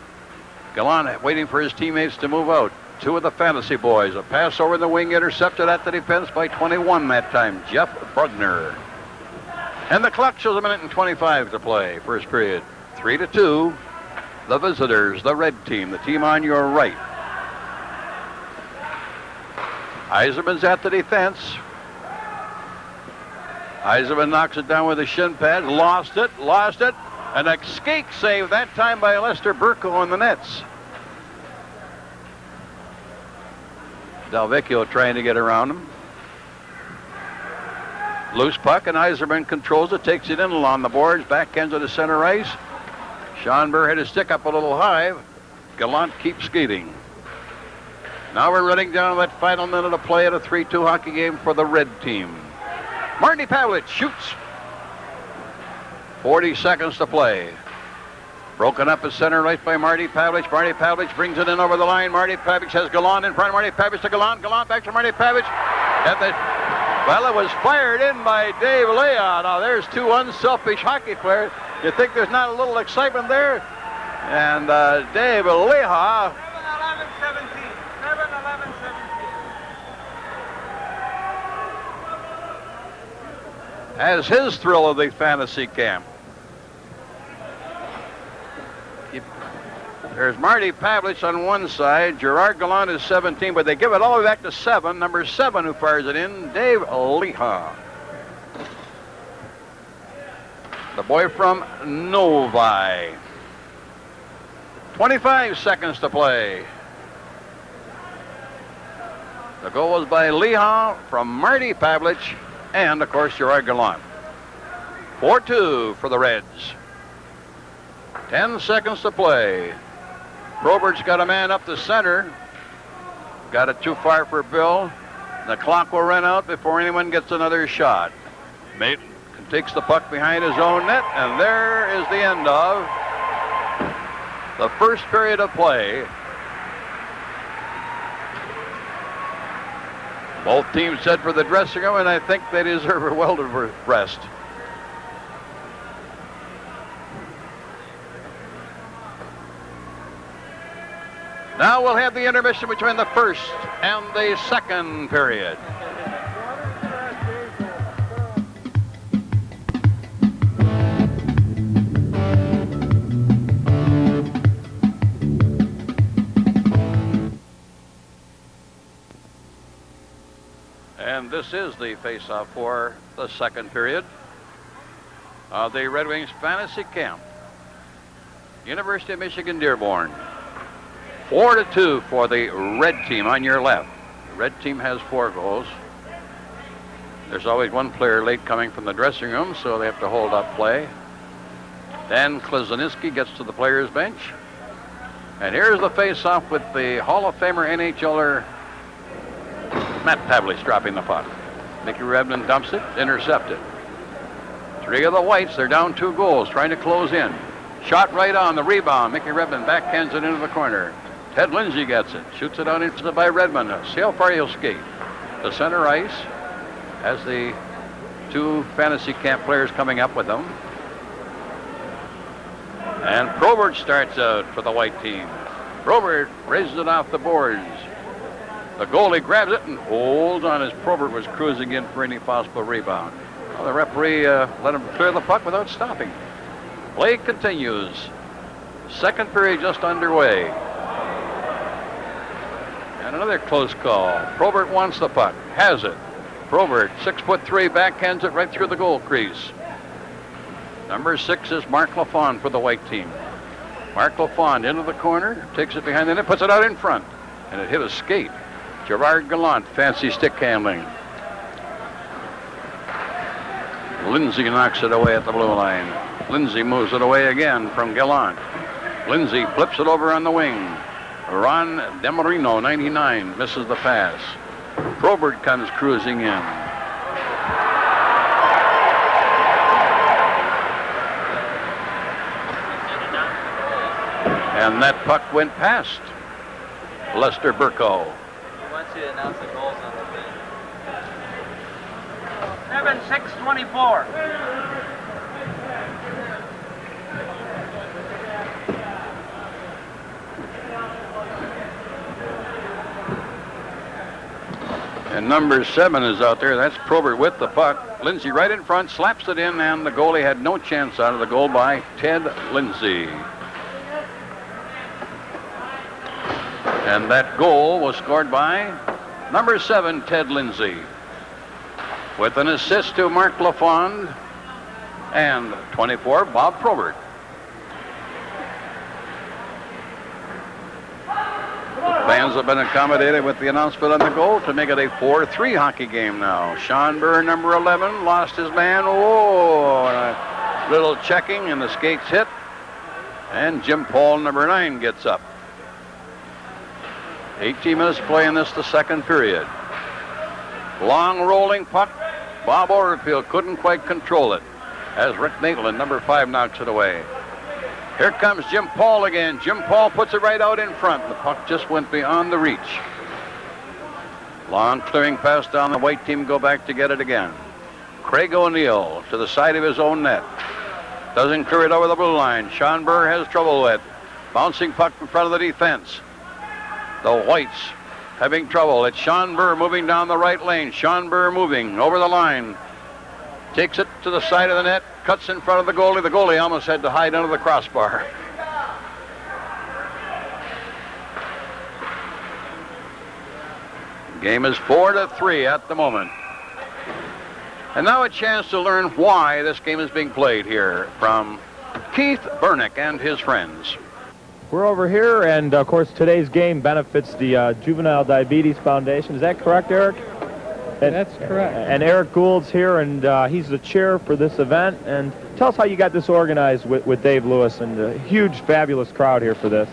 Gallant waiting for his teammates to move out. Two of the fantasy boys. A pass over the wing, intercepted at the defense by 21 that time, Jeff Brugner. And the clock shows 1:25 to play. First period. 3-2. The visitors, the red team, the team on your right. Yzerman's at the defense. Yzerman knocks it down with a shin pad. Lost it. And a skate save that time by Lester Burko on the nets. Delvecchio trying to get around him. Loose puck, and Yzerman controls it, takes it in along the boards, backhands to the center ice. Sean Burr had his stick up a little high. Gallant keeps skating. Now we're running down that final minute of play at a 3-2 hockey game for the red team. Marty Pavlich shoots. 40 seconds to play. Broken up at center right by Marty Pavlich. Marty Pavlich brings it in over the line. Marty Pavlich has Gallant in front. Marty Pavlich to Gallant. Gallant back to Marty Pavlich. Well, it was fired in by Dave Leah. Now there's two unselfish hockey players. You think there's not a little excitement there? And Dave Leah. 7-11-17. 7-11-17. Has his thrill of the fantasy camp. There's Marty Pavlich on one side. Gerard Gallant is 17, but they give it all the way back to 7. Number 7 who fires it in, Dave Leha. The boy from Novi. 25 seconds to play. The goal was by Leha from Marty Pavlich and, of course, Gerard Gallant. 4-2 for the Reds. 10 seconds to play. Probert's got a man up the center. Got it too far for Bill. The clock will run out before anyone gets another shot. Maitland takes the puck behind his own net, and there is the end of the first period of play. Both teams head for the dressing room, and I think they deserve a well-deserved rest. Now we'll have the intermission between the first and the second period. And this is the face-off for the second period of the Red Wings Fantasy Camp. University of Michigan Dearborn. 4-2 for the red team on your left. The red team has 4 goals. There's always one player late coming from the dressing room, so they have to hold up play. Then Klizaniski gets to the players' bench. And here's the face-off with the Hall of Famer NHLer Matt Pavlich dropping the puck. Mickey Redmond dumps it, intercepted. 3 of the Whites, they're down 2 goals, trying to close in. Shot right on the rebound. Mickey Redmond backhands it into the corner. Ted Lindsay gets it, shoots it out into by Redmond. See how far he'll skate. The center ice has the 2 fantasy camp players coming up with them. And Probert starts out for the white team. Probert raises it off the boards. The goalie grabs it and holds on as Probert was cruising in for any possible rebound. Well, the referee let him clear the puck without stopping. Play continues. Second period just underway. And another close call. Probert wants the puck. Has it. Probert, 6'3", backhands it right through the goal crease. Number 6 is Mark Lafond for the white team. Mark Lafond into the corner, takes it behind the net, puts it out in front. And it hit a skate. Gerard Gallant, fancy stick handling. Lindsay knocks it away at the blue line. Lindsay moves it away again from Gallant. Lindsay flips it over on the wing. Ron Demarino, 99, misses the pass. Probert comes cruising in. And that puck went past Lester Burko. To announce the goals on the thing. 7-6-24. And number 7 is out there. That's Probert with the puck. Lindsay right in front, slaps it in, and the goalie had no chance out of the goal by Ted Lindsay. And that goal was scored by number 7, Ted Lindsay, with an assist to Mark Lafond and 24, Bob Probert. Fans have been accommodated with the announcement on the goal to make it a 4-3 hockey game now. Sean Burr, number 11, lost his man. Oh, a little checking and the skates hit. And Jim Paul, number 9, gets up. 18 minutes play in this, the second period. Long rolling puck. Bob Overfield couldn't quite control it as Rick Maitland, number 5, knocks it away. Here comes Jim Paul again. Jim Paul puts it right out in front. The puck just went beyond the reach. Long clearing pass down. The white team go back to get it again. Craig O'Neill to the side of his own net. Doesn't clear it over the blue line. Sean Burr has trouble with it. Bouncing puck in front of the defense. The Whites having trouble. It's Sean Burr moving down the right lane. Sean Burr moving over the line. Takes it to the side of the net. Cuts in front of the goalie. The goalie almost had to hide under the crossbar. Game is 4-3 at the moment. And now a chance to learn why this game is being played here from Keith Bernick and his friends. We're over here, and of course today's game benefits the Juvenile Diabetes Foundation. Is that correct, Eric? That's correct. And Eric Gould's here, and he's the chair for this event. And tell us how you got this organized with Dave Lewis and a huge, fabulous crowd here for this.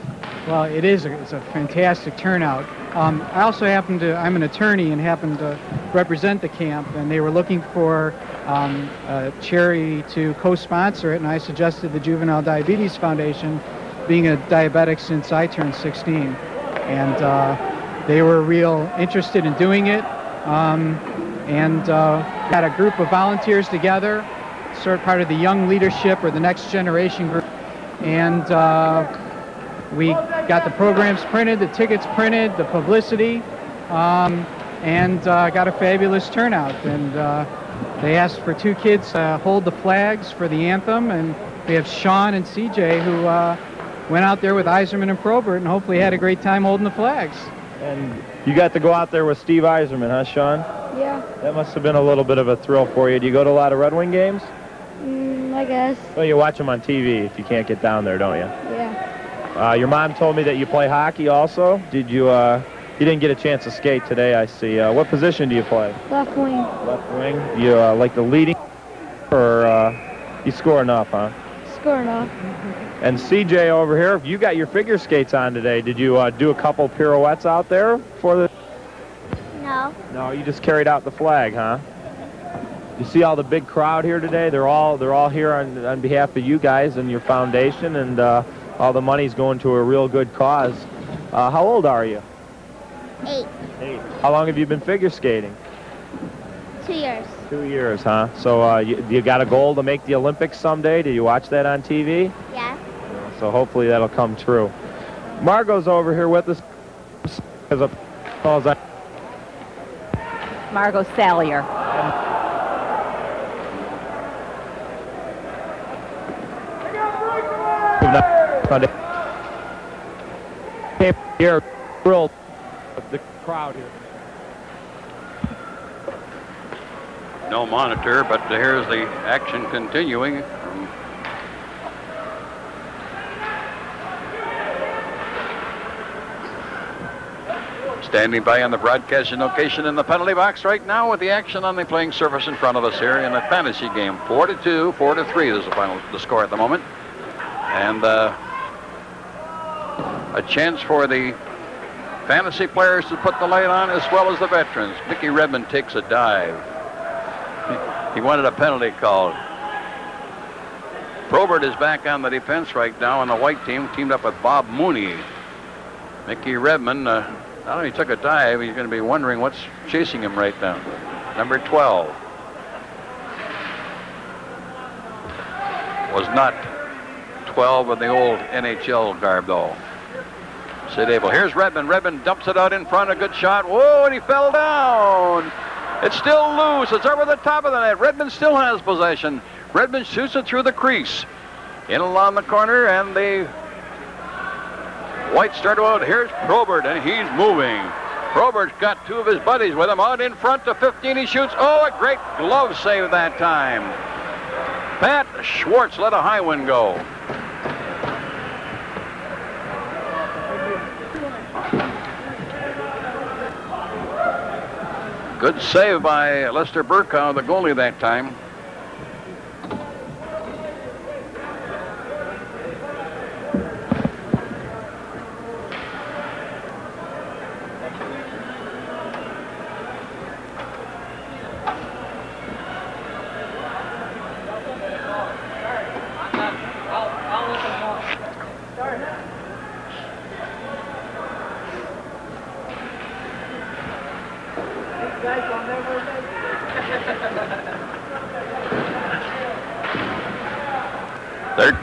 Well, it's a fantastic turnout. I also I'm an attorney and happen to represent the camp, and they were looking for a charity to co-sponsor it, and I suggested the Juvenile Diabetes Foundation, being a diabetic since I turned 16. And they were real interested in doing it. Had a group of volunteers together, sort of part of the young leadership or the next generation group, and we got the programs printed, the tickets printed, the publicity, and got a fabulous turnout. And they asked for 2 kids to hold the flags for the anthem, and we have Sean and CJ who went out there with Yzerman and Probert and hopefully had a great time holding the flags. And you got to go out there with Steve Yzerman, huh, Sean? Yeah, That must have been a little bit of a thrill for you. Do you go to a lot of Red Wing games? I guess. Well, you watch them on TV if you can't get down there, don't you? Yeah. Your mom told me that you play hockey also. Did you? You didn't get a chance to skate today, I see. What position do you play? Left wing. Left wing. You like the leading, or you score enough, huh? Score enough. And CJ over here, you got your figure skates on today. Did you do a couple pirouettes out there for the? No. No, you just carried out the flag, huh? You see all the big crowd here today? They're all here on behalf of you guys and your foundation, and all the money's going to a real good cause. How old are you? 8. 8. How long have you been figure skating? 2 years. 2 years, huh? So you got a goal to make the Olympics someday? Do you watch that on TV? Yeah. So hopefully that'll come true. Margot's over here with us. Margot Sallier. Here, thrilled with the crowd here. No monitor, but here's the action continuing. Standing by on the broadcasting location in the penalty box right now with the action on the playing surface in front of us here in the fantasy game. 4-2, 4-3 is the score at the moment. And a chance for the fantasy players to put the light on as well as the veterans. Mickey Redmond takes a dive. He wanted a penalty called. Probert is back on the defense right now on the white team, teamed up with Bob Mooney. Mickey Redmond, not only took a dive, he's going to be wondering what's chasing him right now. Number 12. Was not 12 in the old NHL garb, though. Sid Abel. Here's Redmond. Redmond dumps it out in front. A good shot. Whoa, and he fell down. It's still loose. It's over the top of the net. Redmond still has possession. Redmond shoots it through the crease. In along the corner, and the White start out. Here's Probert, and he's moving. Probert's got 2 of his buddies with him. Out in front to 15. He shoots. Oh, a great glove save that time. Pat Schwartz let a high one go. Good save by Lester Burkow, the goalie that time.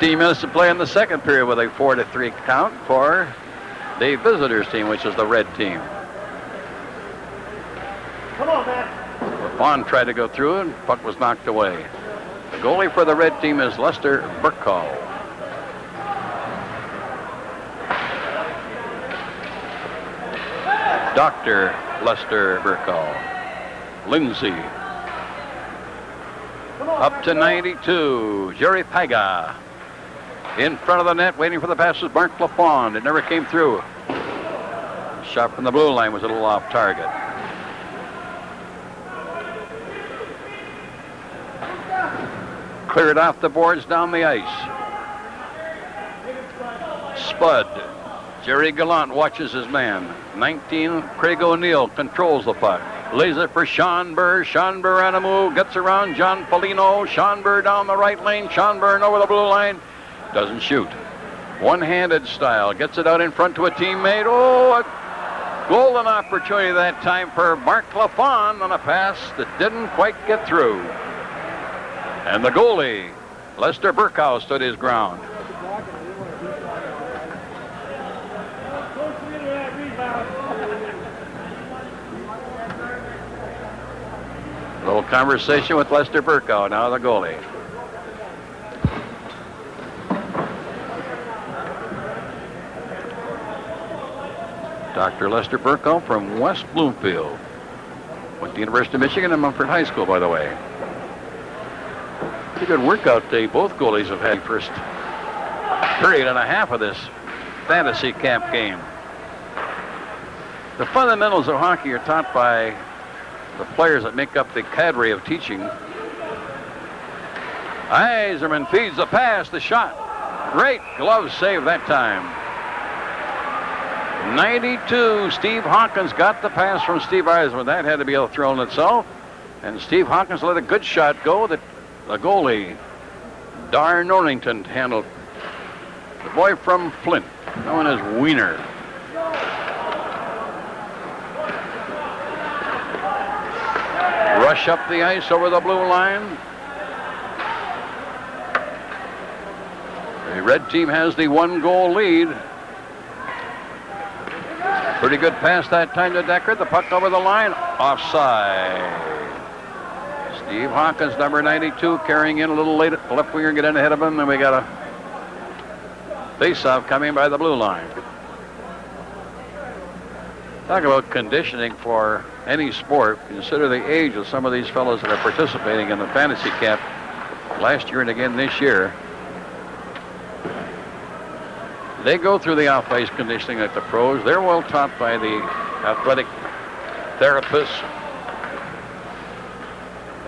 Minutes to play in the second period with a 4-3 count for the visitors team, which is the red team. Come on, Matt. Vaughn tried to go through and puck was knocked away. The goalie for the red team is Lester Burkall. Dr. Lester Burkall. Lindsay. Up to 92, Jerry Paga. In front of the net, waiting for the pass was Mark Lafond. It never came through. Shot from the blue line was a little off target. Cleared off the boards down the ice. Spud. Jerry Gallant watches his man. 19, Craig O'Neill controls the puck. Lays it for Sean Burr. Sean Burr on a move. Gets around John Polino. Sean Burr down the right lane. Sean Burr over the blue line. Doesn't shoot. One-handed style. Gets it out in front to a teammate. Oh, a golden opportunity that time for Mark Lafond on a pass that didn't quite get through. And the goalie, Lester Burkow, stood his ground. A little conversation with Lester Burkow, now the goalie. Dr. Lester Burkow from West Bloomfield. Went to the University of Michigan and Mumford High School, by the way. Pretty good workout day both goalies have had first period and a half of this fantasy camp game. The fundamentals of hockey are taught by the players that make up the cadre of teaching. Yzerman feeds the pass, the shot. Great glove save that time. 92, Steve Hawkins got the pass from Steve Yzerman. That had to be a throw in itself. And Steve Hawkins let a good shot go that the goalie, Dar Norrington, handled. The boy from Flint, known as Wiener. Rush up the ice over the blue line. The red team has the 1-goal lead. Pretty good pass that time to Decker. The puck over the line. Offside. Steve Hawkins, number 92, carrying in a little late. Left winger get in ahead of him. And we got a face-off coming by the blue line. Talk about conditioning for any sport. Consider the age of some of these fellows that are participating in the fantasy camp last year and again this year. They go through the off-ice conditioning like the pros. They're well taught by the athletic therapists.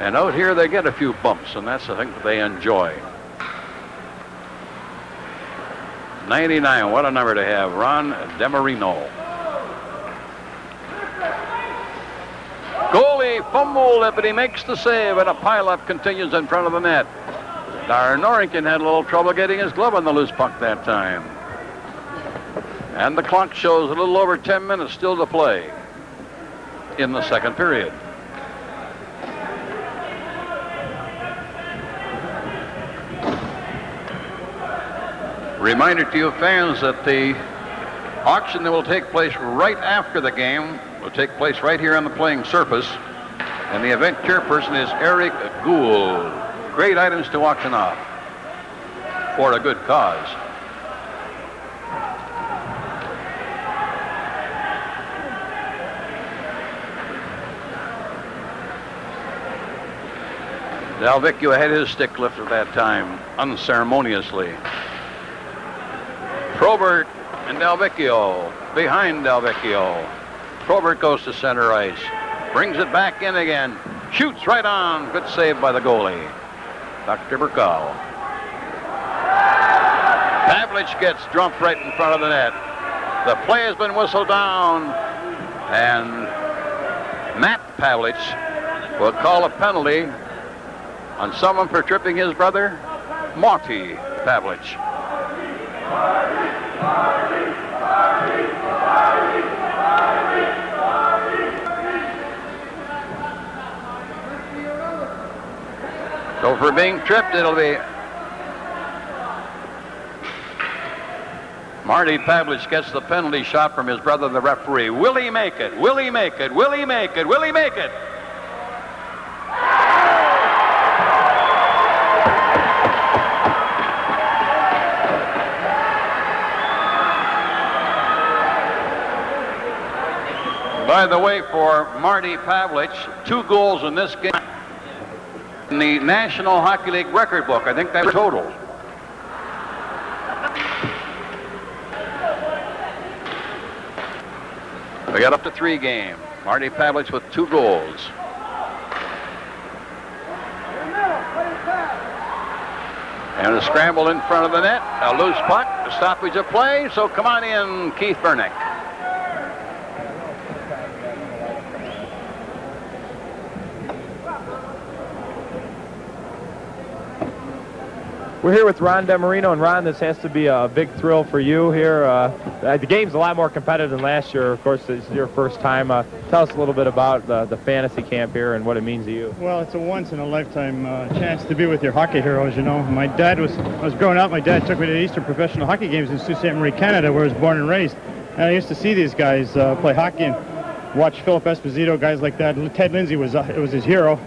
And out here they get a few bumps, and that's the thing that they enjoy. 99, what a number to have. Ron DeMarino. Goalie fumbled, but he makes the save, and a pileup continues in front of the net. Dar Norrington had a little trouble getting his glove on the loose puck that time. And the clock shows a little over 10 minutes still to play in the second period. Reminder to you fans that the auction that will take place right after the game will take place right here on the playing surface. And the event chairperson is Eric Gould. Great items to auction off for a good cause. Dalvecchio had his stick lifted that time, unceremoniously. Probert and Dalvecchio, behind Dalvecchio. Probert goes to center ice, brings it back in again, shoots right on. Good save by the goalie, Dr. Burkow. Pavlich gets drumped right in front of the net. The play has been whistled down, and Matt Pavlich will call a penalty on someone for tripping his brother, Monty Pavlich. So for being tripped, it'll be Marty Pavlich gets the penalty shot from his brother, the referee. Will he make it? Will he make it? Will he make it? Will he make it? By the way, for Marty Pavlich, 2 goals in this game in the National Hockey League record book. I think that's total. We got up to 3 game. Marty Pavlich with 2 goals. And a scramble in front of the net. A loose puck, a stoppage of play. So come on in, Keith Bernick. We're here with Ron DeMarino, and Ron, this has to be a big thrill for you here. The game's a lot more competitive than last year. Of course, it's your first time. Tell us a little bit about the fantasy camp here and what it means to you. Well, it's a once-in-a-lifetime chance to be with your hockey heroes, you know. My dad I was growing up, my dad took me to the Eastern Professional Hockey Games in Sault Ste. Marie, Canada, where I was born and raised. And I used to see these guys play hockey, and watch Philip Esposito, guys like that. Ted Lindsay was his hero.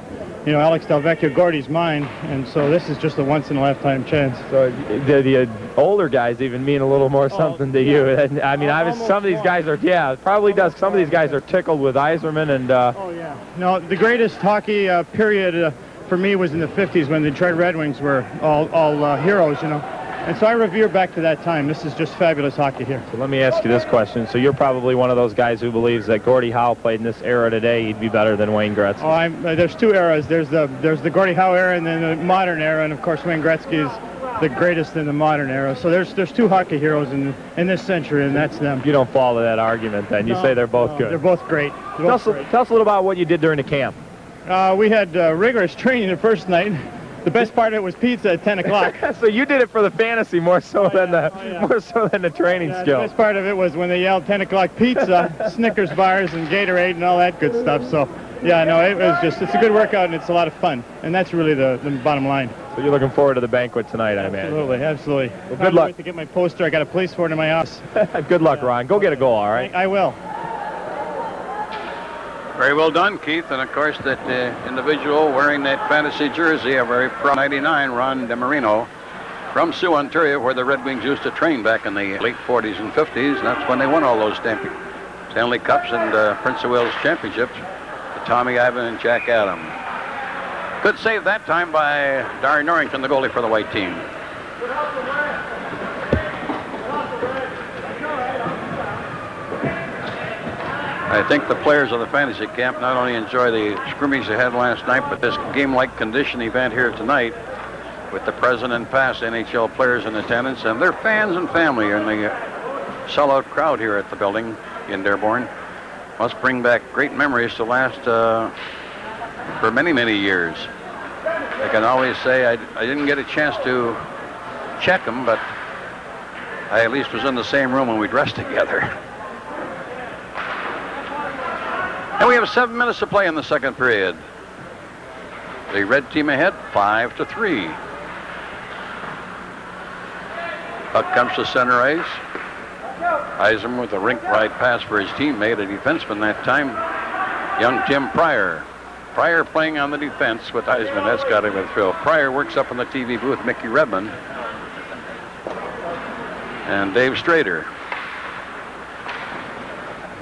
You know, Alex Delvecchio, Gordy's mine, and so this is just a once-in-a-lifetime chance. So the older guys even mean a little more something to you. And, I mean, some of these guys are, yeah, it probably does. Some of these guys are tickled with Yzerman and... Oh, yeah. No, the greatest hockey period for me was in the 50s when the Detroit Red Wings were all heroes, you know. And so I revere back to that time. This is just fabulous hockey here. So let me ask you this question. So you're probably one of those guys who believes that Gordie Howe played in this era today, he'd be better than Wayne Gretzky. Oh, there's two eras. There's the Gordie Howe era and then the modern era, and of course Wayne Gretzky is the greatest in the modern era. So there's two hockey heroes in this century, and that's them. You don't fall to that argument then. You say they're both good. They're both great. Tell us a little about what you did during the camp. We had rigorous training the first night. The best part of it was pizza at 10 o'clock. So you did it for the fantasy more so than the training skill. The best part of it was when they yelled 10 o'clock pizza, Snickers bars, and Gatorade and all that good stuff. So, yeah, no, it's a good workout and it's a lot of fun. And that's really the bottom line. So you're looking forward to the banquet tonight, I imagine. Absolutely. Well, good luck. Wait to get my poster. I got a place for it in my office. Good luck, Ron. Go get a goal, all right? I will. Very well done, Keith. And, of course, that individual wearing that fantasy jersey, a very proud 99, Ron DeMarino, from Sioux, Ontario, where the Red Wings used to train back in the late 40s and 50s. And that's when they won all those Stanley Cups and Prince of Wales championships. Tommy Ivan and Jack Adams. Good save that time by Darren Norrington, the goalie for the white team. I think the players of the fantasy camp not only enjoy the scrimmage they had last night, but this game-like condition event here tonight with the present and past NHL players in attendance and their fans and family and the sellout crowd here at the building in Dearborn must bring back great memories to last for many, many years. I can always say I didn't get a chance to check them, but I at least was in the same room when we dressed together. And we have 7 minutes to play in the second period. The red team ahead, 5-3. Puck comes to center ice. Yzerman with a rink-wide pass for his teammate, a defenseman that time, young Tim Pryor. Pryor playing on the defense with Yzerman. That's got him a thrill. Pryor works up in the TV booth, Mickey Redmond and Dave Strader.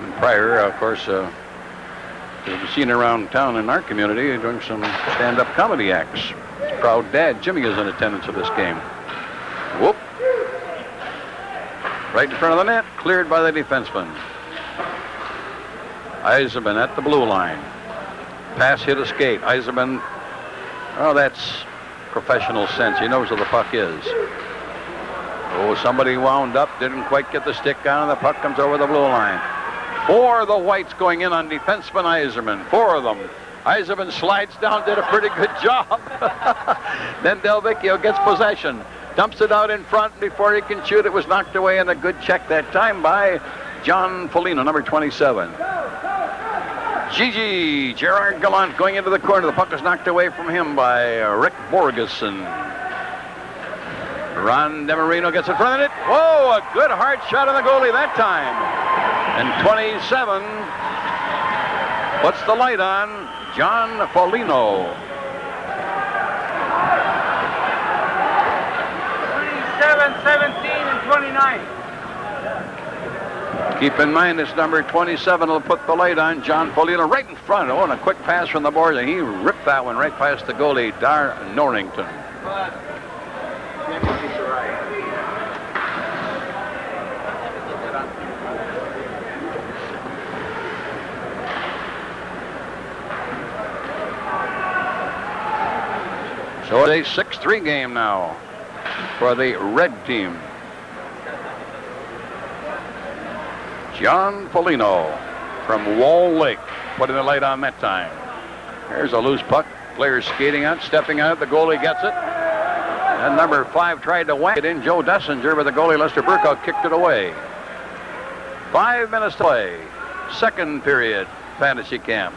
And Pryor, of course, is seen around town in our community doing some stand-up comedy acts. His proud dad, Jimmy, is in attendance of this game. Whoop. Right in front of the net, cleared by the defenseman. Yzerman at the blue line. Pass hit a skate. Yzerman, oh, that's professional sense. He knows where the puck is. Oh, somebody wound up, didn't quite get the stick on, and the puck comes over the blue line. 4 of the whites going in on defenseman Yzerman. 4 of them. Yzerman slides down, did a pretty good job. Then Delvecchio gets possession. Dumps it out in front before he can shoot. It was knocked away, and a good check that time by John Foligno, number 27. Gigi, Gerard Gallant going into the corner. The puck is knocked away from him by Rick Borgeson. Ron DeMarino gets in front of it. Whoa, a good hard shot on the goalie that time. And 27 puts the light on John Foligno. 27, 17, and 29. Keep in mind, it's number 27 will put the light on John Foligno right in front. Oh, and a quick pass from the boards, and he ripped that one right past the goalie, Darren Norrington. So it's a 6-3 game now for the red team. John Foligno from Wall Lake putting the light on that time. There's a loose puck. Players skating out, stepping out. The goalie gets it. And number 5 tried to whack it in, Joe Dessinger, but the goalie, Lester Burkow, kicked it away. 5 minutes to play. Second period, fantasy camp.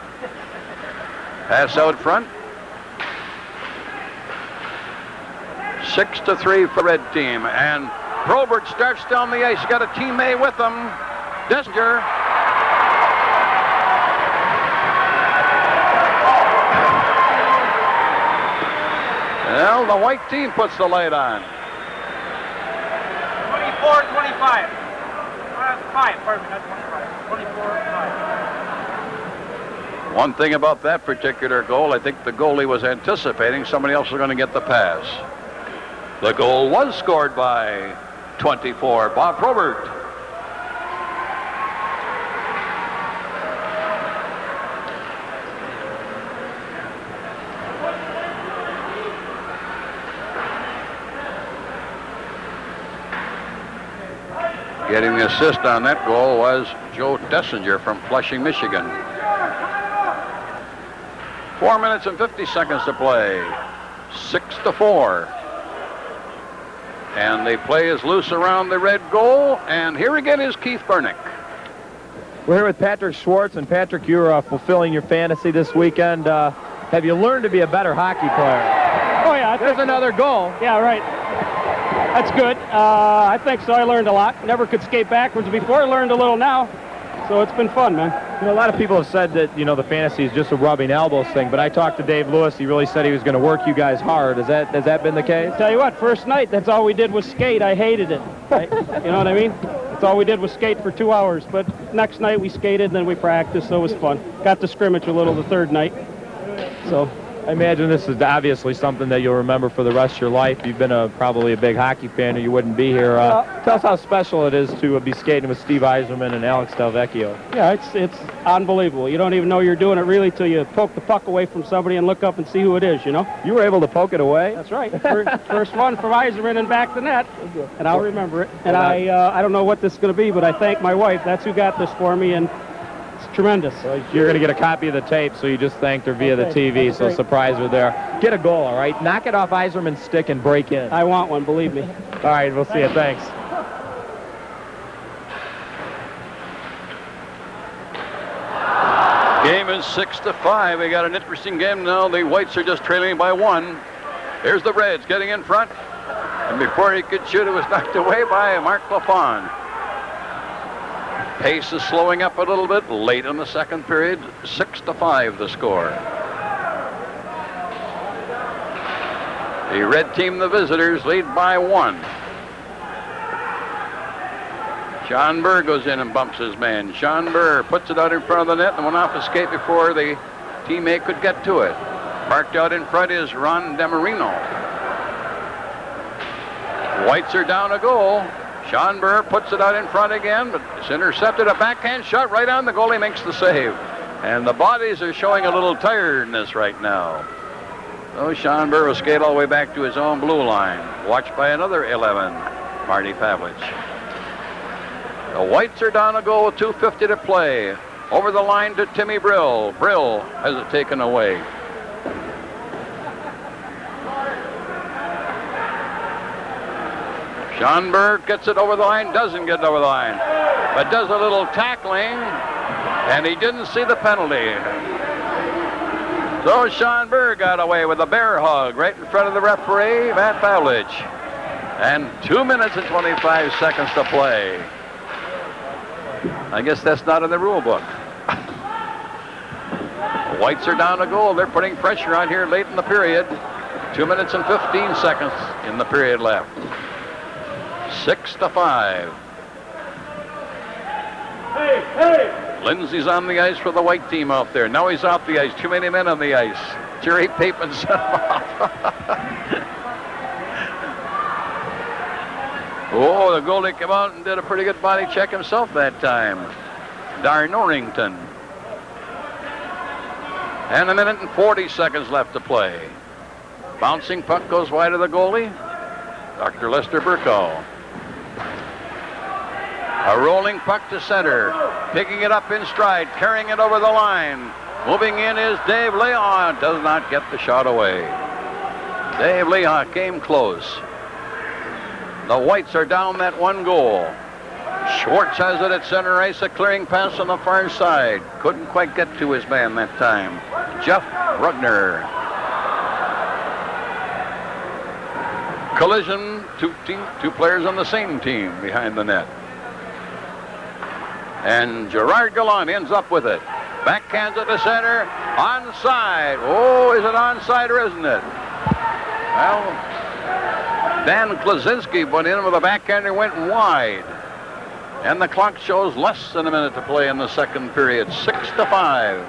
Pass out front. 6-3 for red team. And Probert starts down the ice. He's got a teammate with him. Dessinger. Well, the white team puts the light on. 24-25. 5, pardon me, not 25. 24-5. One thing about that particular goal, I think the goalie was anticipating somebody else was going to get the pass. The goal was scored by 24, Bob Probert. Getting the assist on that goal was Joe Dessinger from Flushing, Michigan. 4 minutes and 50 seconds to play. 6-4. And the play is loose around the red goal. And here again is Keith Bernick. We're here with Patrick Schwartz. And Patrick, you're fulfilling your fantasy this weekend. Have you learned to be a better hockey player? Oh, yeah. There's another goal. Yeah, right. That's good. I think so. I learned a lot. Never could skate backwards before. I learned a little now. So it's been fun, man. You know, a lot of people have said that, the fantasy is just a rubbing elbows thing, but I talked to Dave Lewis. He really said he was going to work you guys hard. Has that been the case? Tell you what, first night, that's all we did was skate. I hated it. Right? You know what I mean? That's all we did was skate for 2 hours. But next night we skated, then we practiced, so it was fun. Got to scrimmage a little the third night. So I imagine this is obviously something that you'll remember for the rest of your life. You've been probably a big hockey fan or you wouldn't be here. Tell us how special it is to be skating with Steve Yzerman and Alex Delvecchio. Yeah, it's unbelievable. You don't even know you're doing it really till you poke the puck away from somebody and look up and see who it is, you know? You were able to poke it away? That's right. First one from Yzerman and back the net, and I'll remember it. And I don't know what this is going to be, but I thank my wife. That's who got this for me, and it's tremendous. Well, you're going to get a copy of the tape, so you just thanked her via the TV, so surprise her there. Get a goal, all right? Knock it off Yzerman's stick and break in. I want one, believe me. All right, we'll see you. Thanks. Game is 6-5. We got an interesting game now. The Whites are just trailing by 1. Here's the Reds getting in front. And before he could shoot, it was knocked away by Mark Lafon. Pace is slowing up a little bit late in the second period. 6-5 the score. The red team, the visitors, lead by 1. Sean Burr goes in and bumps his man. Sean Burr puts it out in front of the net and went off a skate before the teammate could get to it. Parked out in front is Ron DeMarino. Whites are down a goal. Sean Burr puts it out in front again, but it's intercepted. A backhand shot right on. The goalie makes the save. And the bodies are showing a little tiredness right now. So Sean Burr will skate all the way back to his own blue line. Watched by another 11, Marty Pavlich. The Whites are down a goal with 2:50 to play. Over the line to Timmy Brill. Brill has it taken away. Sean Burr gets it over the line, doesn't get it over the line, but does a little tackling, and he didn't see the penalty. So Sean Burr got away with a bear hug right in front of the referee, Matt Pavlich. And 2 minutes and 25 seconds to play. I guess that's not in the rule book. The Whites are down a goal. They're putting pressure on here late in the period. 2 minutes and 15 seconds in the period left. 6-5. Hey! Lindsay's on the ice for the white team out there. Now he's off the ice. Too many men on the ice. Jerry Papen sent him off. Oh, the goalie came out and did a pretty good body check himself that time. Dar Norrington. And 1 minute and 40 seconds left to play. Bouncing puck goes wide of the goalie. Dr. Lester Burkow. A rolling puck to center. Picking it up in stride. Carrying it over the line. Moving in is Dave Leon. Does not get the shot away. Dave Leon came close. The Whites are down that 1 goal. Schwartz has it at center ice. A clearing pass on the far side. Couldn't quite get to his man that time. Jeff Rugner. Collision. Two players on the same team behind the net. And Gerard Gallant ends up with it. Backhands it to center. Onside. Oh, is it onside or isn't it? Well, Dan Klaczynski went in with a backhander, went wide. And the clock shows less than a minute to play in the second period, 6-5.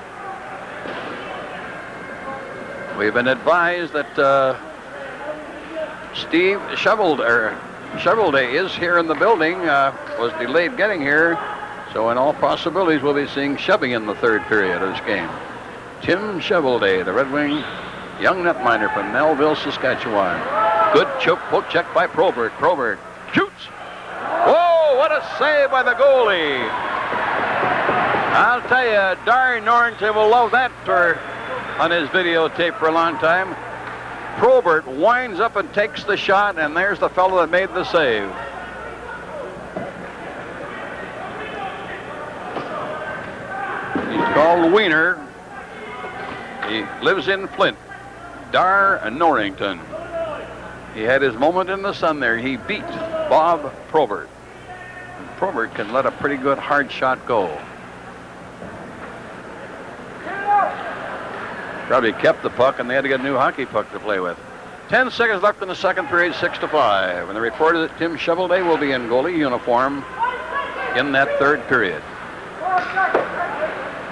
We've been advised that Steve Shovelday is here in the building, was delayed getting here. So in all possibilities, we'll be seeing Chevy in the third period of this game. Tim Shovelday, the Red Wing young netminder from Melville, Saskatchewan. Good poke check by Probert. Probert shoots. Whoa, what a save by the goalie. I'll tell you, Darry Norrington will love that on his videotape for a long time. Probert winds up and takes the shot, and there's the fellow that made the save. He's called Wiener. He lives in Flint. Dar Norrington. He had his moment in the sun there. He beat Bob Probert. And Probert can let a pretty good hard shot go. Probably kept the puck, and they had to get a new hockey puck to play with. 10 seconds left in the second period, 6-5. And the report is that Tim Shovelday will be in goalie uniform in that third period.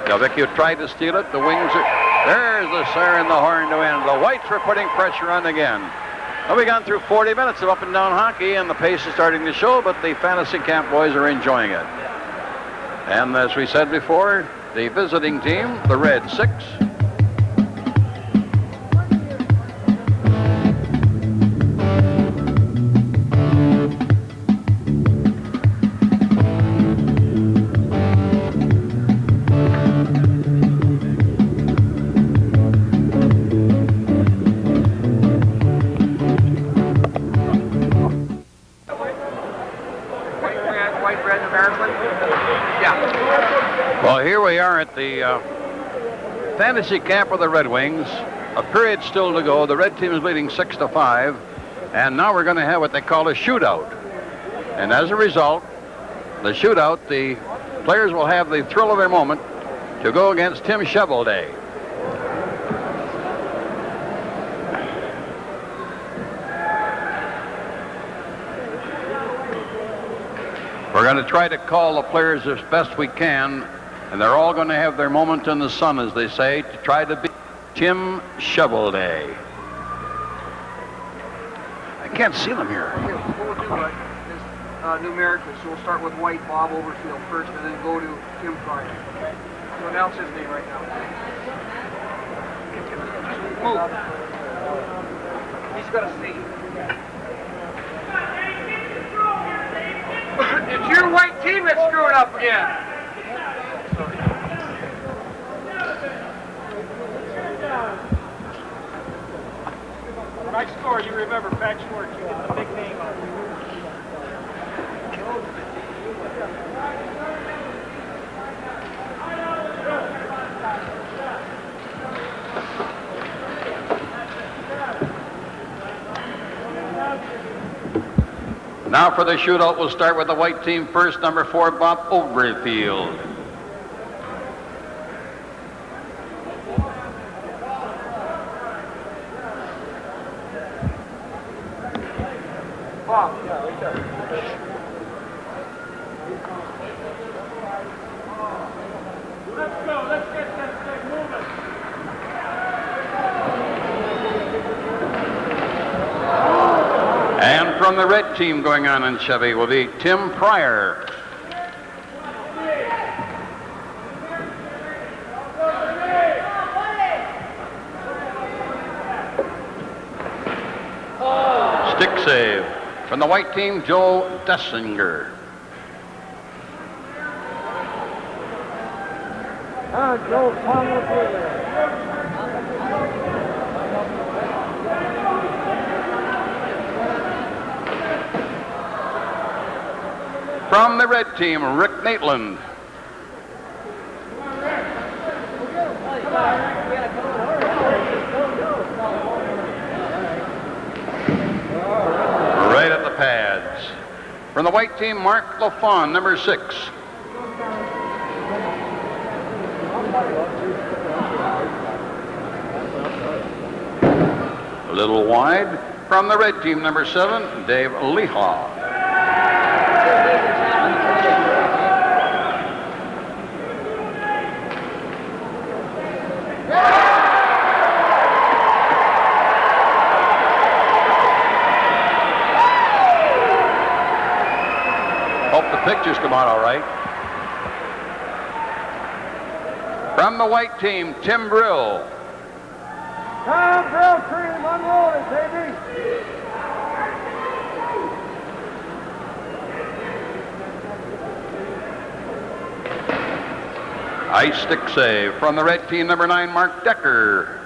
Delvecchio tried to steal it. The Wings are... There's the siren, the horn to end. The Whites were putting pressure on again. Well, we've gone through 40 minutes of up and down hockey, and the pace is starting to show, but the Fantasy Camp boys are enjoying it. And as we said before, the visiting team, the Red 6. Here we are at the fantasy camp of the Red Wings. A period still to go. The red team is leading 6-5. And now we're going to have what they call a shootout. And as a result, the shootout, the players will have the thrill of their moment to go against Tim Shovelday. We're going to try to call the players as best we can. And they're all going to have their moment in the sun, as they say, to try to beat Tim Shovelday. I can't see them here. What we'll do is numerically. So we'll start with White, Bob Overfield first, and then go to Tim Pryor. So announce his name right now. Move. He's got a seat. It's your White team that's screwing up again. When I score, you remember Patchwork, you get the big name on it. Now for the shootout, we'll start with the White team first, number 4, Bob Overfield. Bob. Let's go. Let's get this thing moving. And from the red team going on in Chevy will be Tim Pryor. Stick save. From the white team, Joe Dessinger. Joe, come with you. From the red team, Rick Maitland. Right at the pads. From the white team, Mark LaFawn, number 6. little wide. From the red team, number 7, Dave Leha. Hope the pictures come out all right. From the white team, Tim Brill. Tom Brill cream, unrolling, baby. Ice stick save. From the red team, number 9, Mark Decker.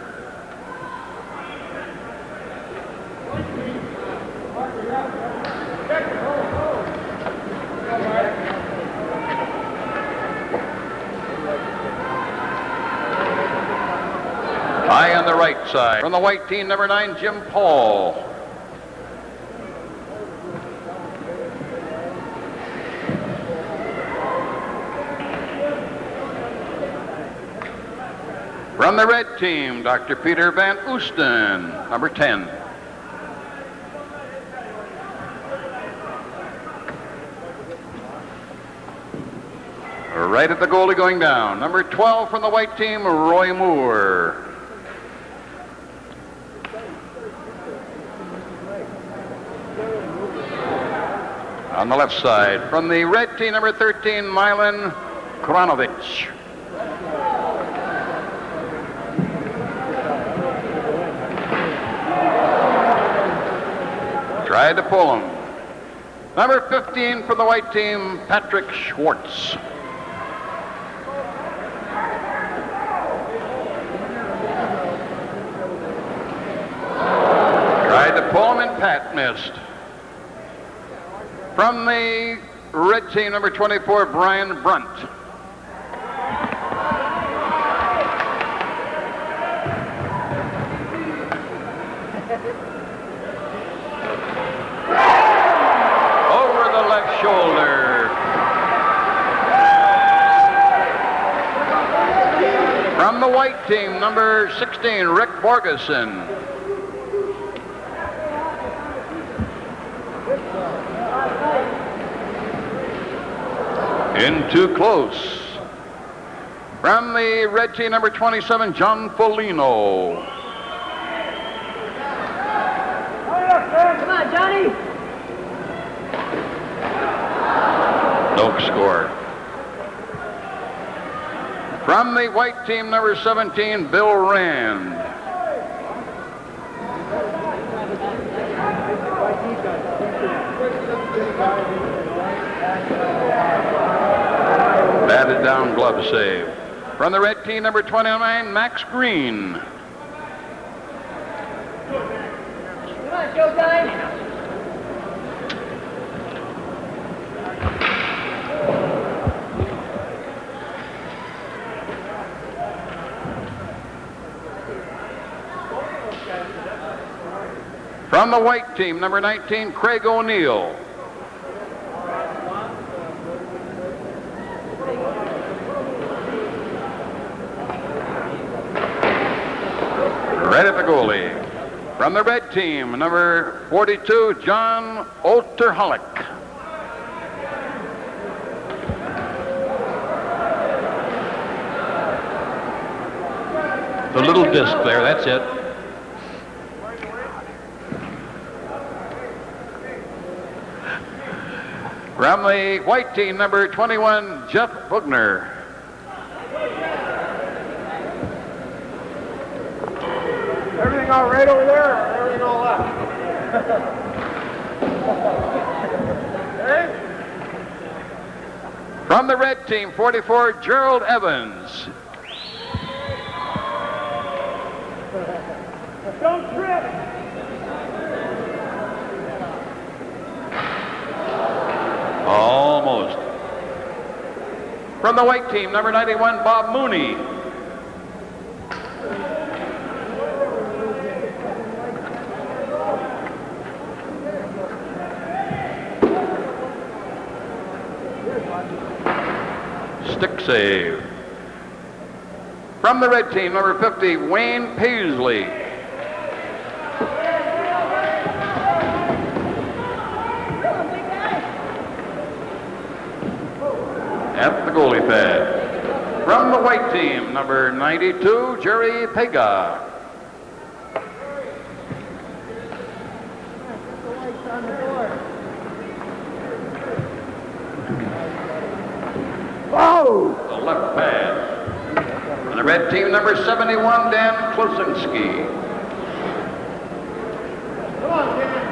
High on the right side. From the white team, number 9, Jim Paul. From the red team, Dr. Peter Van Oosten, number 10. Right at the goalie going down. Number 12 from the white team, Roy Moore. On the left side, from the red team, number 13, Milan Kronovich. Tried to pull him. Number 15 for the white team, Patrick Schwartz. Tried to pull him and Pat missed. From the red team, number 24, Brian Brunt. Over the left shoulder. From the white team, number 16, Rick Borgeson. In too close. From the red team, number 27, John Folino. Come on, Johnny. No score. From the white team, number 17, Bill Rand. Batted down glove save. From the red team, number 29, Max Green. Come on, Showtime. From the white team, number 19, Craig O'Neill. Right at the goalie. From the red team, number 42, John Oterholick. The little disc there, that's it. From the white team, number 21, Jeff Bugner. Everything all right over there, or everything all left? Hey? From the red team, 44, Gerald Evans. Don't trip. Almost. From the white team, number 91, Bob Mooney. Stick save. From the red team, number 50, Wayne Paisley. at the goalie pad. From the white team, number 92, Jerry Pega. The left pad. And the red team, number 71, Dan Klosinski. Come on, Dan.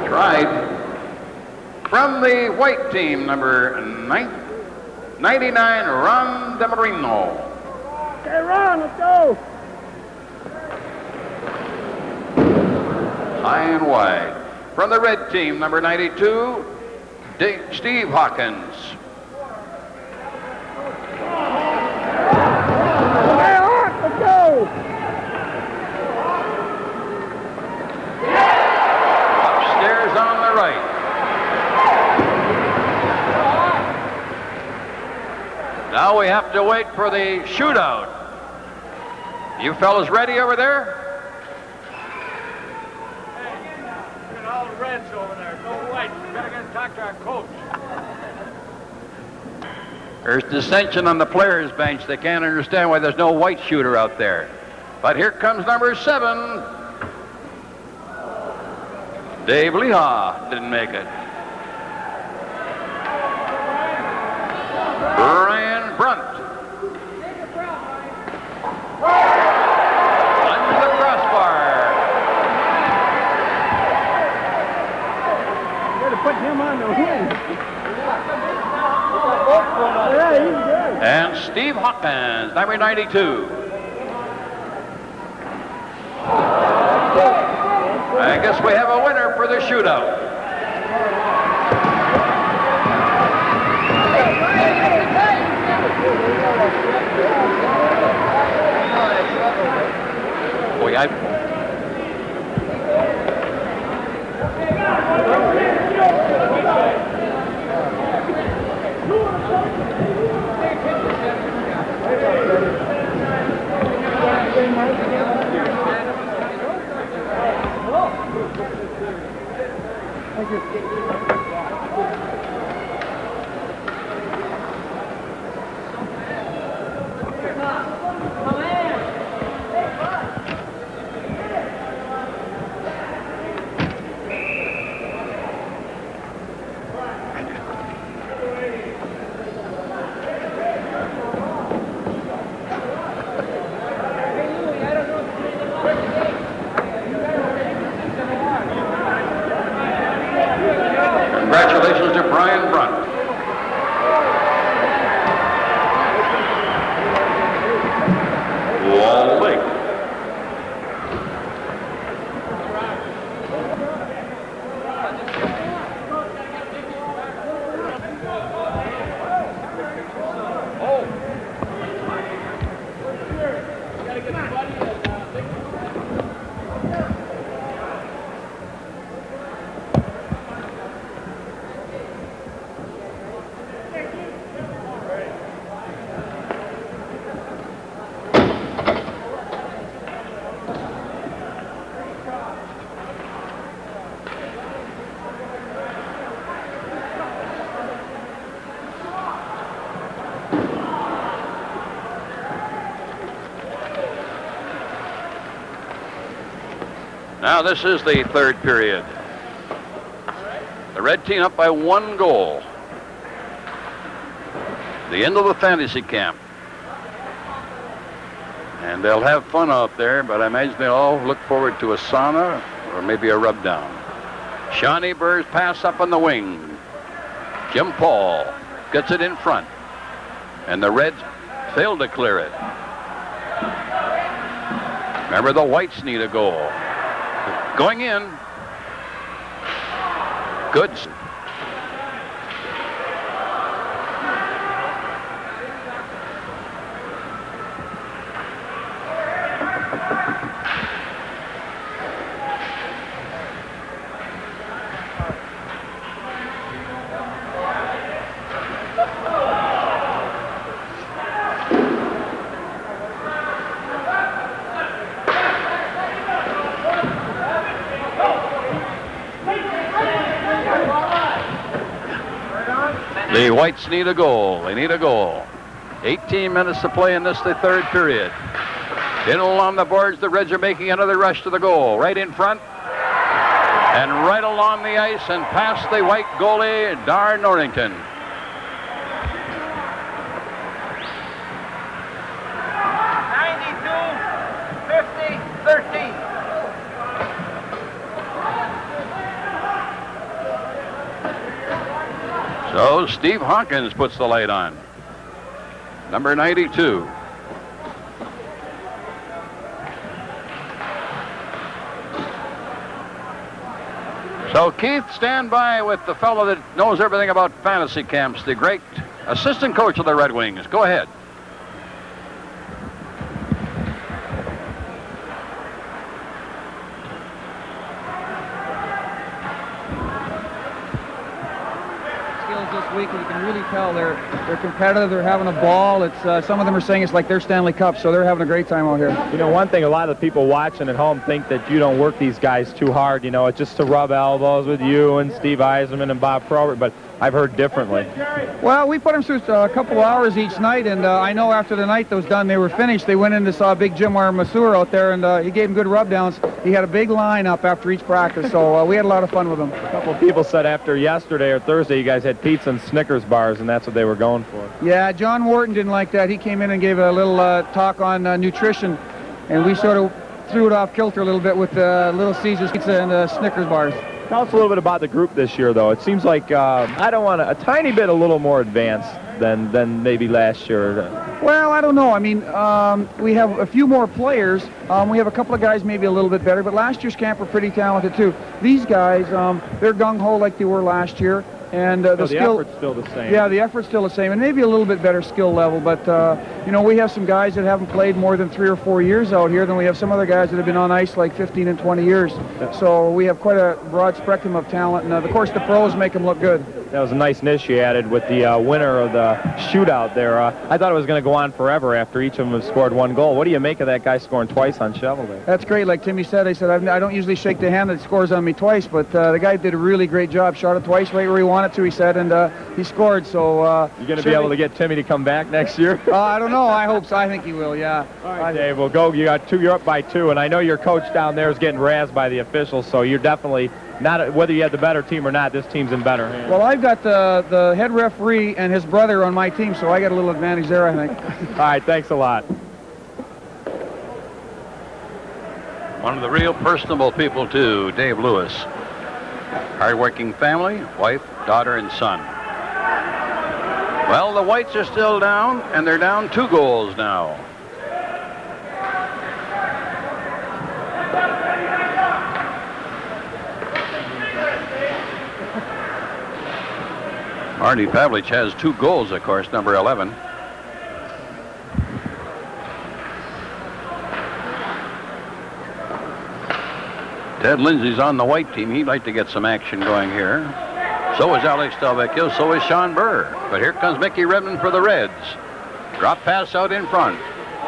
Tried. From the white team, number 99, Ron DeMarino. Okay, Ron, let's go. High and wide. From the red team, number 92, Steve Hawkins. Okay, Hawk, let's go. Upstairs on the right. Now we have to wait for the shootout. You fellas ready over there? Look at all the reds over there. No whites. We gotta get talk to our coach. There's dissension on the players' bench. They can't understand why there's no white shooter out there. But here comes number 7. Dave Leha didn't make it. Brian Brunt. Under the crossbar. Gotta put him on the win. Yeah, he's good. And Steve Hawkins, number 92. I guess we have a winner for the shootout. Boy, congratulations to Brian Brunt. Wall Lake. Now this is the third period. The red team up by 1 goal. The end of the fantasy camp. And they'll have fun out there, but I imagine they'll all look forward to a sauna or maybe a rub down. Shawnee Burr's pass up on the wing. Jim Paul gets it in front. And the Reds failed to clear it. Remember, the Whites need a goal. Going in. Good. The Whites need a goal. They need a goal. 18 minutes to play in this, the third period. In along the boards, the Reds are making another rush to the goal. Right in front. And right along the ice and past the White goalie, Dar Norrington. So Steve Hawkins puts the light on. Number 92. So Keith, stand by with the fellow that knows everything about fantasy camps, the great assistant coach of the Red Wings. Go ahead. This week, and you can really tell they're competitive. They're having a ball. It's some of them are saying it's like their Stanley Cup, so they're having a great time out here. You know, one thing a lot of the people watching at home think that you don't work these guys too hard. You know, it's just to rub elbows with you and Steve Yzerman and Bob Probert, but I've heard differently. Well, we put them through a couple hours each night, and I know after the night that was done, they were finished. They went in and saw Big Jim Wire Masur out there, and he gave them good rub-downs. He had a big lineup after each practice, so we had a lot of fun with them. A couple of people said after yesterday or Thursday, you guys had pizza and Snickers bars, and that's what they were going for. Yeah, John Wharton didn't like that. He came in and gave a little talk on nutrition, and we sort of threw it off kilter a little bit with Little Caesars pizza and Snickers bars. Tell us a little bit about the group this year, though. It seems like I don't want a tiny bit, a little more advanced than maybe last year. Well, I don't know. I mean, we have a few more players. We have a couple of guys maybe a little bit better, but last year's camp were pretty talented too. These guys, they're gung-ho like they were last year. And the effort's still the same. Yeah, the effort's still the same, and maybe a little bit better skill level. But you know, we have some guys that haven't played more than 3 or 4 years out here. Then we have some other guys that have been on ice like 15 and 20 years. So we have quite a broad spectrum of talent, and of course the pros make them look good. That was a nice niche you added with the winner of the shootout there. I thought it was going to go on forever after each of them have scored 1 goal. What do you make of that guy scoring twice on Shovel there? That's great. Like Timmy said, I don't usually shake the hand that scores on me twice, but the guy did a really great job. Shot it twice right where he wanted to, he said, and he scored. So you're going to be able to get Timmy to come back next year? I don't know. I hope so. I think he will. Yeah. All right, Dave. Well, go. You're up by 2, and I know your coach down there is getting razzed by the officials. So you're definitely not. Whether you have the better team or not, this team's in better hands. Well, I've got the head referee and his brother on my team, so I got a little advantage there, I think. All right. Thanks a lot. One of the real personable people too, Dave Lewis. Hard-working family, wife, daughter, and son. Well, the Whites are still down, and they're down 2 goals now. Marty Pavlich has 2 goals, of course, number 11. Ted Lindsay's on the White team. He'd like to get some action going here. So is Alex Delvecchio, so is Sean Burr. But here comes Mickey Redmond for the Reds. Drop pass out in front.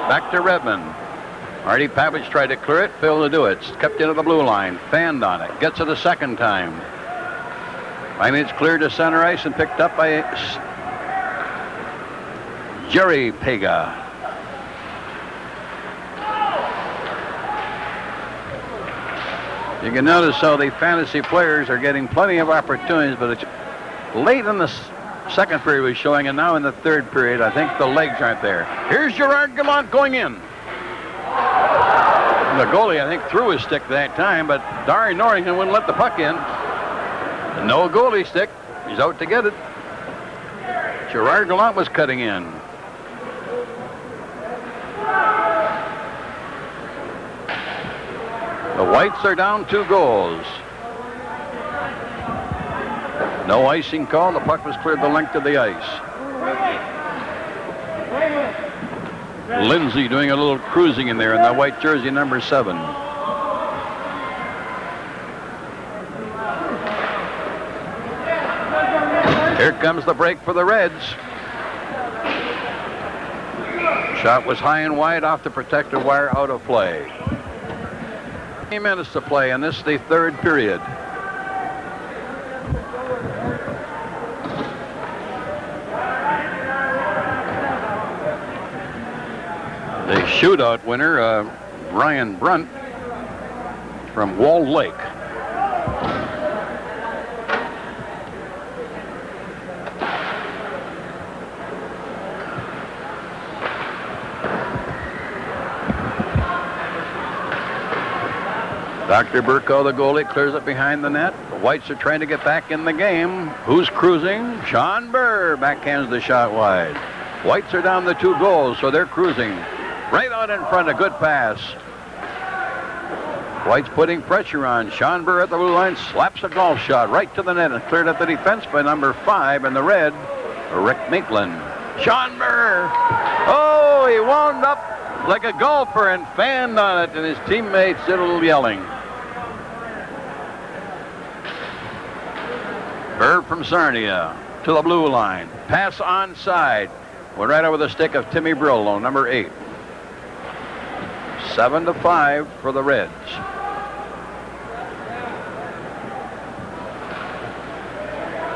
Back to Redmond. Marty Pavlich tried to clear it, failed to do it. Kept into the blue line, fanned on it. Gets it a second time. Finally, it's cleared to center ice and picked up by Jerry Pega. You can notice how the fantasy players are getting plenty of opportunities, but it's late in the second period was showing, and now in the third period, I think the legs aren't there. Here's Gerard Gallant going in. The goalie, I think, threw his stick that time, but Dar Norrington wouldn't let the puck in. No goalie stick. He's out to get it. Gerard Gallant was cutting in. The Whites are down 2 goals. No icing call. The puck was cleared the length of the ice. Lindsay doing a little cruising in there in that white jersey, number 7. Here comes the break for the Reds. Shot was high and wide off the protective wire, out of play. 8 minutes to play, and this is the third period. shootout winner, Brian Brunt from Walled Lake. Dr. Burko, the goalie, clears it behind the net. The Whites are trying to get back in the game. Who's cruising? Sean Burr backhands the shot wide. Whites are down the 2 goals, so they're cruising. Right out in front, a good pass. White's putting pressure on. Sean Burr at the blue line slaps a golf shot right to the net and cleared at the defense by number 5 in the red, Rick Maitland. Sean Burr! Oh, he wound up like a golfer and fanned on it, and his teammates did a little yelling. Burr from Sarnia to the blue line. Pass onside. Went right over the stick of Timmy Brillo, number 8. 7-5 for the Reds.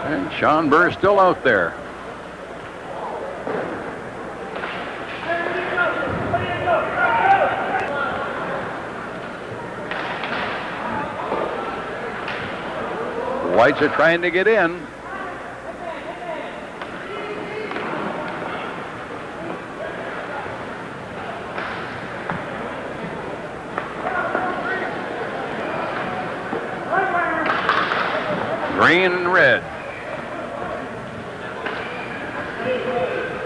And Sean Burr still out there. Whites are trying to get in. Green and red.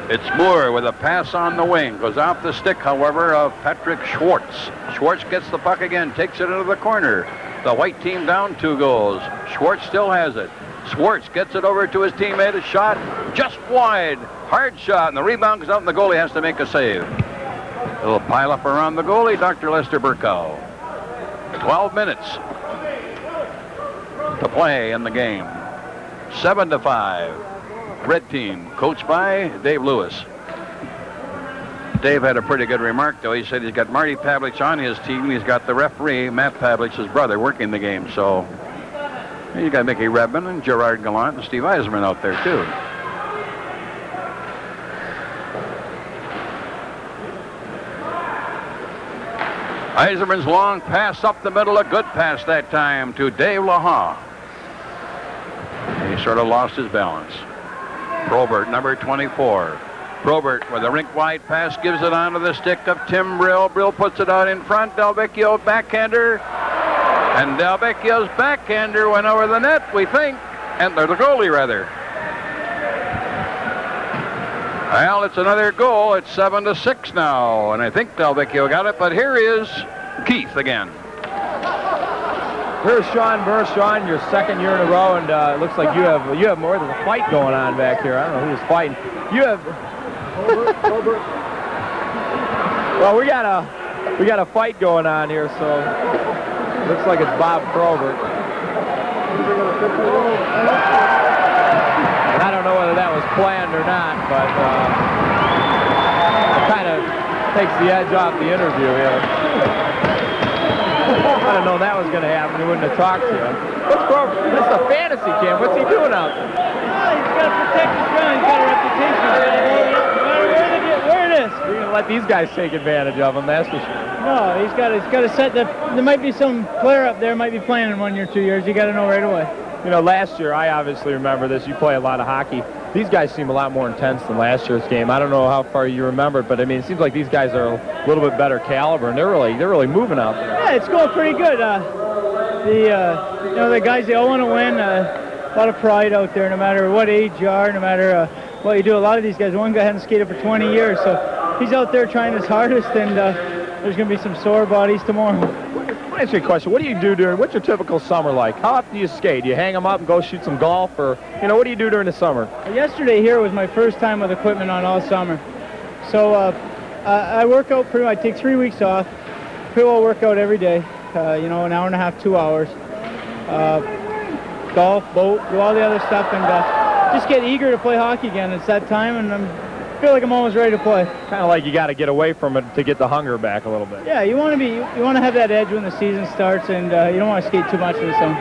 It's Moore with a pass on the wing. Goes off the stick, however, of Patrick Schwartz. Schwartz gets the puck again, takes it into the corner. The white team down 2 goals. Schwartz still has it. Schwartz gets it over to his teammate. A shot just wide. Hard shot, and the rebound goes out, and the goalie has to make a save. A little pile up around the goalie, Dr. Lester Burkow. 12 minutes to play in the game. 7-5. Red team, coached by Dave Lewis. Dave had a pretty good remark, though. He said he's got Marty Pavlich on his team. He's got the referee, Matt Pavlich's brother, working the game. So you got Mickey Redmond and Gerard Gallant and Steve Yzerman out there, too. Yzerman's long pass up the middle, a good pass that time to Dave LaHaw. He sort of lost his balance. Probert, number 24. Probert with a rink-wide pass gives it onto the stick of Tim Brill. Brill puts it out in front. Del Vecchio backhander. And Del Vecchio's backhander went over the net, we think. And the goalie, rather. Well, it's another goal. It's 7-6 now. And I think Del Vecchio got it. But here is Keith again. Here's Sean Burr. Sean, your 2nd year in a row, and it looks like you have more than a fight going on back here. I don't know who's fighting. You have. Well, we got a fight going on here, so looks like it's Bob Probert. And I don't know whether that was planned or not, but it kind of takes the edge off the interview here. I didn't know that was going to happen. He wouldn't have talked to him. What's Probert? This is a fantasy camp. What's he doing out there? Well, he's got to protect his ground. He's got a reputation. No matter where it is. You're going to let these guys take advantage of him, that's for sure. No, he's got to set that. There might be some player up there might be playing in 1 year, 2 years. You got to know right away. You know, last year, I obviously remember this. You play a lot of hockey. These guys seem a lot more intense than last year's game. I don't know how far you remember it, but I mean, it seems like these guys are a little bit better caliber, and they're really moving out there. Yeah, it's going pretty good. The guys, they all want to win. A lot of pride out there, no matter what age you are, no matter what you do. A lot of these guys, one guy hasn't skated for 20 years, so he's out there trying his hardest, and there's going to be some sore bodies tomorrow. Let me ask you a question. What do you do what's your typical summer like? How often do you skate? Do you hang them up and go shoot some golf, or, what do you do during the summer? Yesterday here was my first time with equipment on all summer. So I work out I take 3 weeks off. Pretty well work out every day, an hour and a half, 2 hours. Golf, boat, do all the other stuff, and just get eager to play hockey again. It's that time, and I feel like I'm almost ready to play. Kind of like you got to get away from it to get the hunger back a little bit. Yeah, you want to have that edge when the season starts, and you don't want to skate too much in the summer.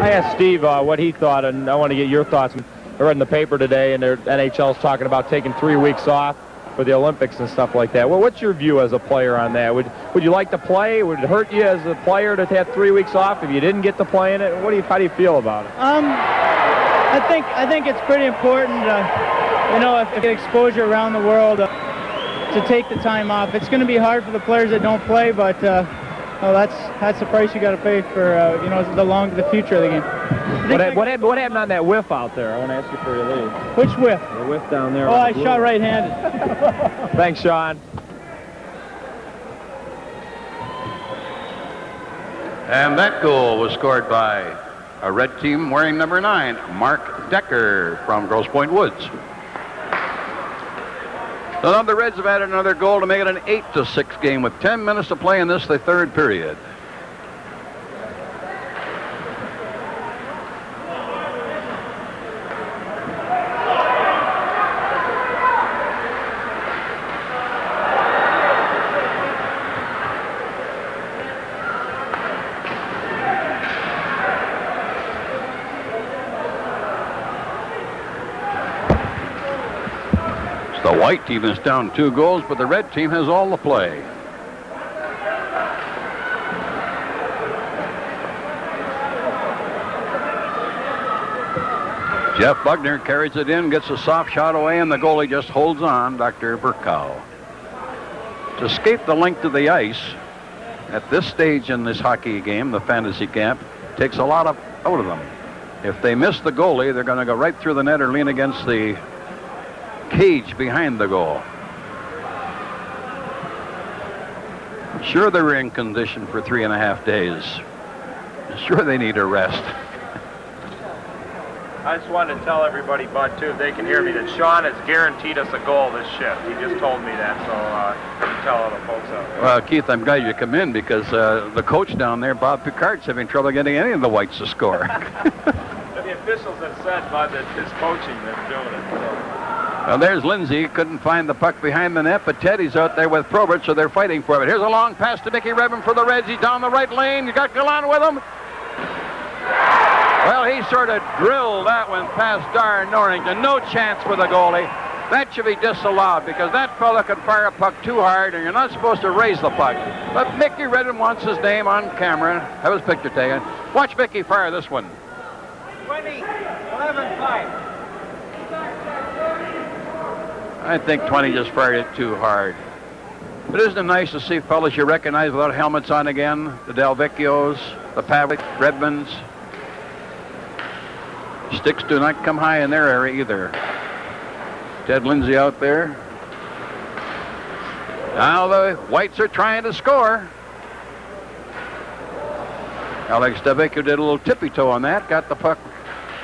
I asked Steve what he thought, and I want to get your thoughts. I read in the paper today, and their NHL's talking about taking 3 weeks off. for the Olympics and stuff like that. Well, what's your view as a player on that? Would you like to play? Would it hurt you as a player to have 3 weeks off if you didn't get to play in it? How do you feel about it? I think it's pretty important, if you get exposure around the world, to take the time off. It's going to be hard for the players that don't play, but that's the price you got to pay for the future of the game. What happened on that whiff out there? I want to ask you for your lead. Which whiff? The whiff down there. Oh, I shot right-handed. Thanks, Sean. And that goal was scored by a red team wearing number 9, Mark Decker from Grosse Pointe Woods. So now the Reds have added another goal to make it an 8-6 game with 10 minutes to play in this, the third period. The white team is down 2 goals, but the red team has all the play. Jeff Bugner carries it in, gets a soft shot away, and the goalie just holds on, Dr. Burkow. To escape the length of the ice at this stage in this hockey game, the fantasy camp, takes a lot out of them. If they miss the goalie, they're going to go right through the net or lean against the cage behind the goal. Sure, they were in condition for 3.5 days. Sure, they need a rest. I just wanted to tell everybody, Bud, too, if they can hear me, that Sean has guaranteed us a goal this shift. He just told me that, so you can tell other folks out there. Well, Keith, I'm glad you come in because the coach down there, Bob Picard's having trouble getting any of the whites to score. The officials have said, Bud, that his coaching that's doing it. So. Well, there's Lindsay. Couldn't find the puck behind the net, but Teddy's out there with Probert, so they're fighting for it. Here's a long pass to Mickey Redmond for the Reds. He's down the right lane. You got Gallant with him. Well, he sort of drilled that one past Darren Norrington. No chance for the goalie. That should be disallowed because that fella could fire a puck too hard, and you're not supposed to raise the puck. But Mickey Redmond wants his name on camera. Have his picture taken. Watch Mickey fire this one. 20-11-5. I think 20 just fired it too hard. But isn't it nice to see fellas you recognize without helmets on again? The Delvecchios, the Pavlik, Redmonds. Sticks do not come high in their area either. Ted Lindsay out there. Now the Whites are trying to score. Alex Delvecchio did a little tippy-toe on that, got the puck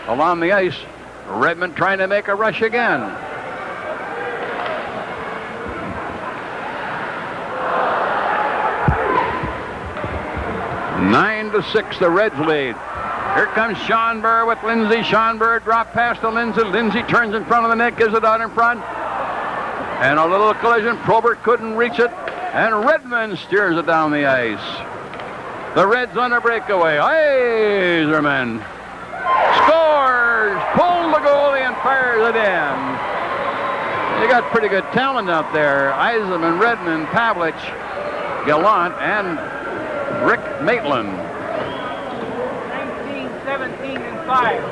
along the ice. Redmond trying to make a rush again. Nine to 6, the Reds lead. Here comes Schonberg with Lindsay. Schonberg drop pass to Lindsay. Lindsay turns in front of the net, gives it out in front. And a little collision. Probert couldn't reach it. And Redmond steers it down the ice. The Reds on a breakaway. Yzerman scores! Pulls the goalie and fires it in. They got pretty good talent out there. Yzerman, Redmond, Pavlich, Gallant, and Rick Maitland. 19, 17, and 5.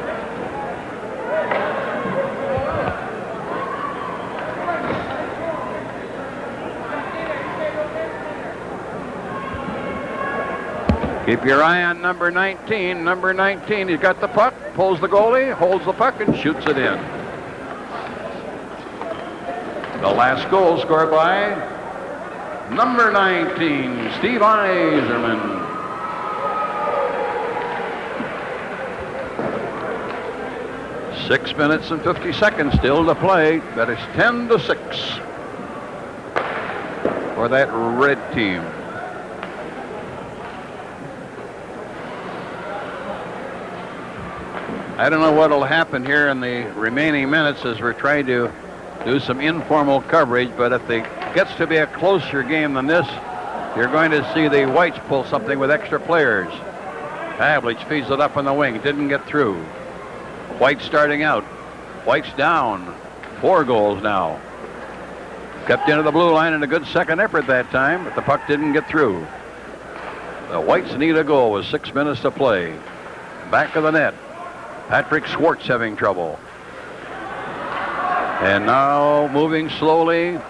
Keep your eye on number 19. Number 19, he's got the puck, pulls the goalie, holds the puck, and shoots it in. The last goal scored by number 19, Steve Yzerman. Six minutes and 50 seconds still to play. That is 10 to 6 for that red team. I don't know what will happen here in the remaining minutes as we're trying to do some informal coverage, but if it gets to be a closer game than this, you're going to see the Whites pull something with extra players. Pavlich feeds it up on the wing. Didn't get through. White starting out. White's down. 4 goals now. Kept into the blue line in a good second effort that time, but the puck didn't get through. The Whites need a goal with 6 minutes to play. Back of the net. Patrick Schwartz having trouble. And now moving slowly.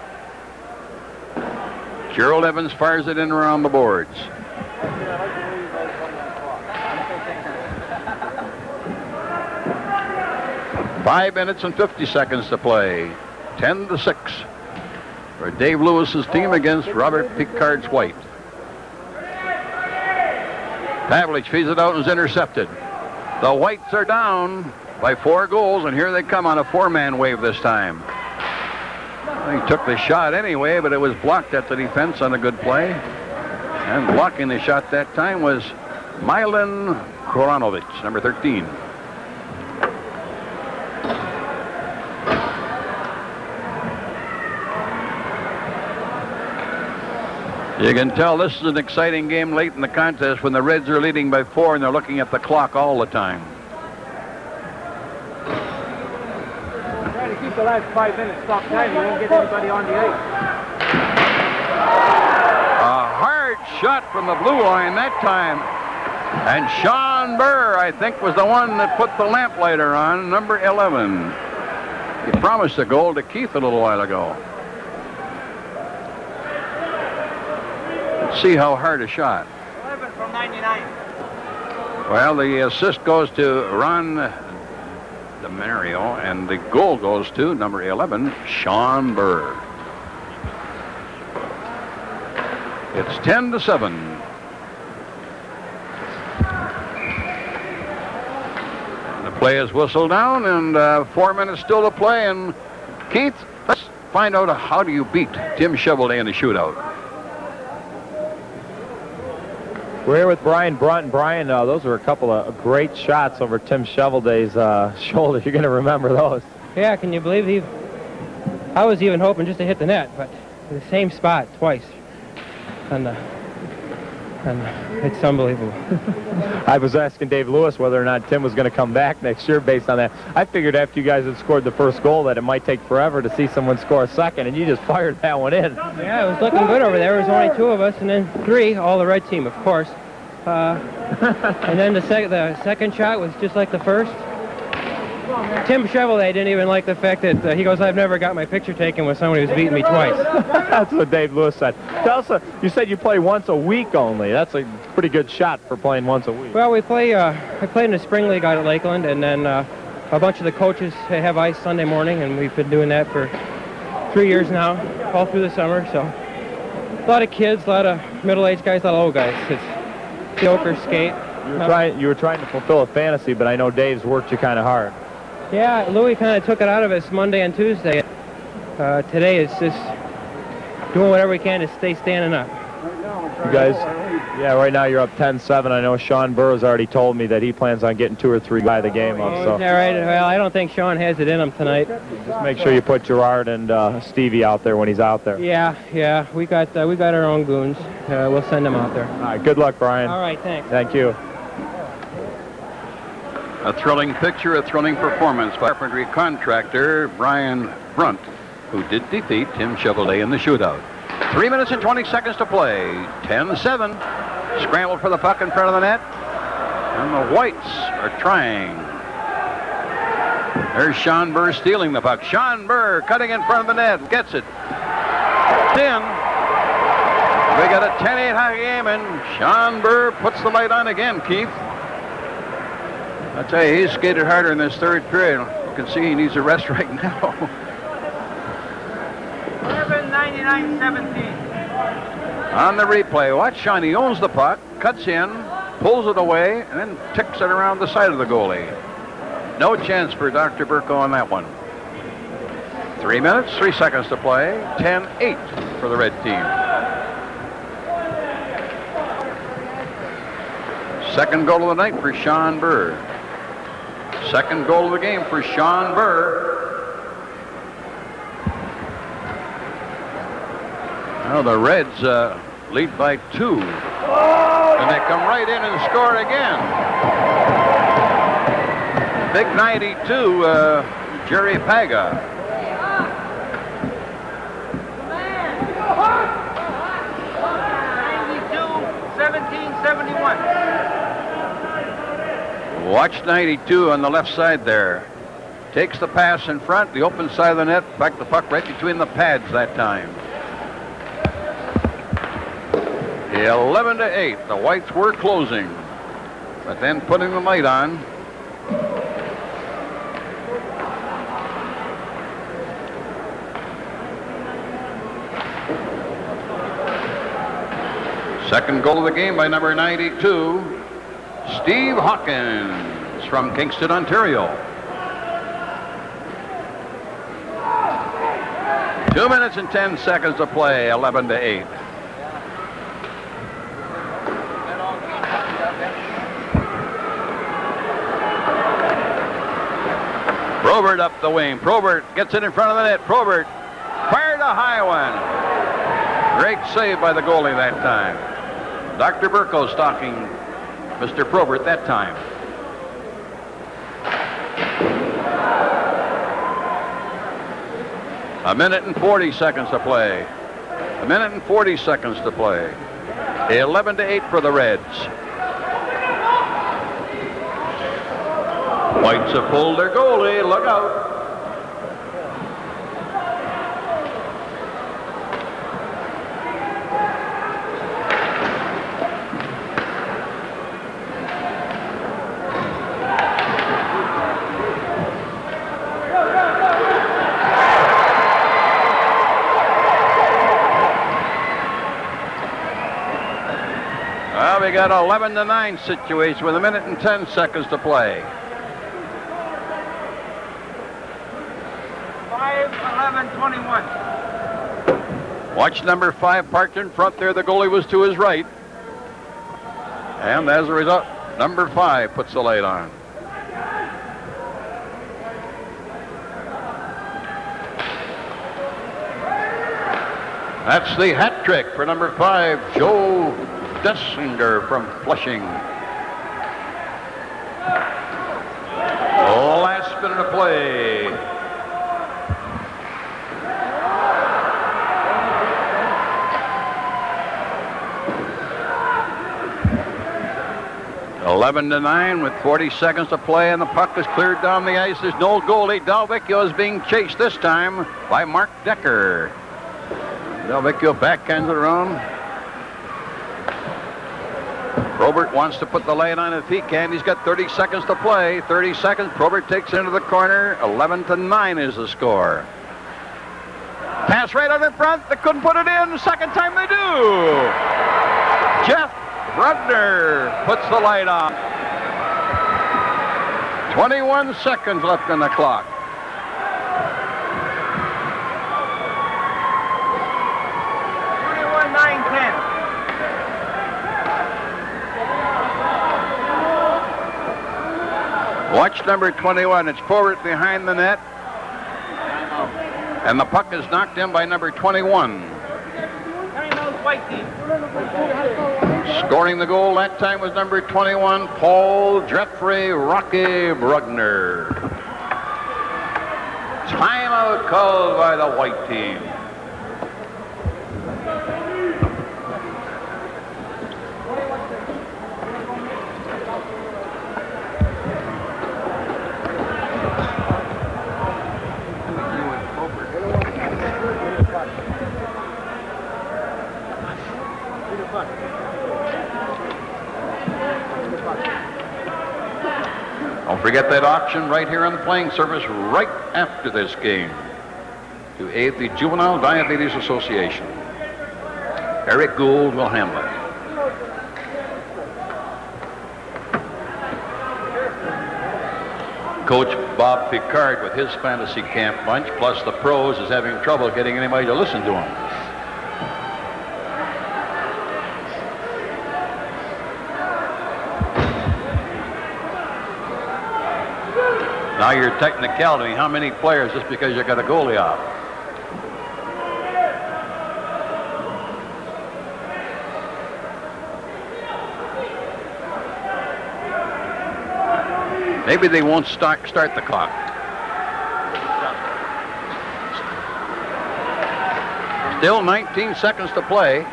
Gerald Evans fires it in around the boards. Five minutes and 50 seconds to play. 10-6 for Dave Lewis's team against Robert Picard's White. Pavlich feeds it out and is intercepted. The Whites are down by 4 goals, and here they come on a 4-man wave this time. He took the shot anyway, but it was blocked at the defense on a good play. And blocking the shot that time was Milan Koranovic, number 13. You can tell this is an exciting game late in the contest when the Reds are leading by 4 and they're looking at the clock all the time. Try to keep the last 5 minutes stop time. You won't get anybody on the ice. A hard shot from the blue line that time. And Sean Burr, I think, was the one that put the lamplighter on, number 11. He promised a goal to Keith a little while ago. See how hard a shot. 11 from 99. Well, the assist goes to Ron DeMario, and the goal goes to number 11, Sean Burr. It's 10-7. And the play is whistled down, and 4 minutes still to play. And Keith, let's find out how do you beat Tim Chevrolet in the shootout. We're here with Brian Brunt. And Brian, those were a couple of great shots over Tim Chevelday's shoulder. You're going to remember those. Yeah, can you believe I was even hoping just to hit the net, but the same spot twice. And it's unbelievable. I was asking Dave Lewis whether or not Tim was going to come back next year based on that. I figured after you guys had scored the first goal that it might take forever to see someone score a second, and you just fired that one in. Yeah, it was looking good over there. There was only 2 of us, and then 3, all the red team, of course. And then the second shot was just like the first. Tim Chevrolet didn't even like the fact that he goes, I've never got my picture taken with someone who's beaten me twice. That's what Dave Lewis said. Tell us, you said you play once a week only. That's a pretty good shot for playing once a week. Well, we play. I played in the spring league out at Lakeland, and then a bunch of the coaches have ice Sunday morning, and we've been doing that for 3 years now, all through the summer. So a lot of kids, a lot of middle-aged guys, a lot of old guys. It's joker skate. You were trying to fulfill a fantasy, but I know Dave's worked you kind of hard. Yeah, Louis kind of took it out of us Monday and Tuesday. Today it's just doing whatever we can to stay standing up. You guys, yeah, right now you're up 10-7. I know Sean Burr has already told me that he plans on getting 2 or 3 by the game up. So. Yeah, right. Well, I don't think Sean has it in him tonight. Just make sure you put Gerard and Stevie out there when he's out there. Yeah. We got our own goons. We'll send them out there. All right. Good luck, Brian. All right. Thanks. Thank you. A thrilling picture, a thrilling performance by carpentry contractor Brian Brunt, who did defeat Tim Chevrolet in the shootout. 3 minutes and 20 seconds to play. 10-7. Scrambled for the puck in front of the net. And the Whites are trying. There's Sean Burr stealing the puck. Sean Burr cutting in front of the net. Gets it. 10. We got a 10-8 high game, and Sean Burr puts the light on again, Keith. I tell you, he's skated harder in this third period. You can see he needs a rest right now. 11-99-17. On the replay, watch Sean. He owns the puck, cuts in, pulls it away, and then ticks it around the side of the goalie. No chance for Dr. Burko on that one. 3 minutes, 3 seconds to play. 10-8 for the red team. Second goal of the night for Sean Burr. Second goal of the game for Sean Burr. Now the Reds lead by 2. And they come right in and score again. Big 92, Jerry Paga. 21. Watch 92 on the left side there. Takes the pass in front, the open side of the net, back the puck right between the pads that time. 11-8. The Whites were closing, but then putting the light on. Second goal of the game by number 92, Steve Hawkins from Kingston, Ontario. 2 minutes and 10 seconds to play, 11-8. Probert up the wing. Probert gets it in front of the net. Probert fired a high one. Great save by the goalie that time. Dr. Burko stalking Mr. Probert that time. A minute and 40 seconds to play. A minute and 40 seconds to play. 11-8 for the Reds. Whites have pulled their goalie. Look out. Well, we got 11-9 situation with a minute and 10 seconds to play. 5-11-21. Watch number 5 parked in front there. The goalie was to his right. And as a result, number 5 puts the light on. That's the hat trick for number 5, Joe Dessinger from Flushing. Oh, last minute of play. (11-9) with 40 seconds to play, and the puck is cleared down the ice. There's no goalie. Dalvecchio is being chased this time by Mark Decker. Dalvecchio backhands it around. Probert wants to put the light on if he can. He's got 30 seconds to play. 30 seconds. Probert takes it into the corner. 11-9 is the score. Pass right out in front. They couldn't put it in. Second time they do. Jeff Brugner puts the light on. 21 seconds left on the clock. Watch number 21. It's Probert behind the net. And the puck is knocked in by number 21. Scoring the goal that time was number 21, Paul Jeffrey Rocky Brugner. Timeout called by the white team. Don't forget that auction right here on the playing surface right after this game to aid the Juvenile Diabetes Association. Eric Gould will handle it. Coach Bob Picard with his fantasy camp bunch, plus the pros, is having trouble getting anybody to listen to him. Now your technicality, how many players just because you got a goalie out? Maybe they won't start the clock. Still 19 seconds to play.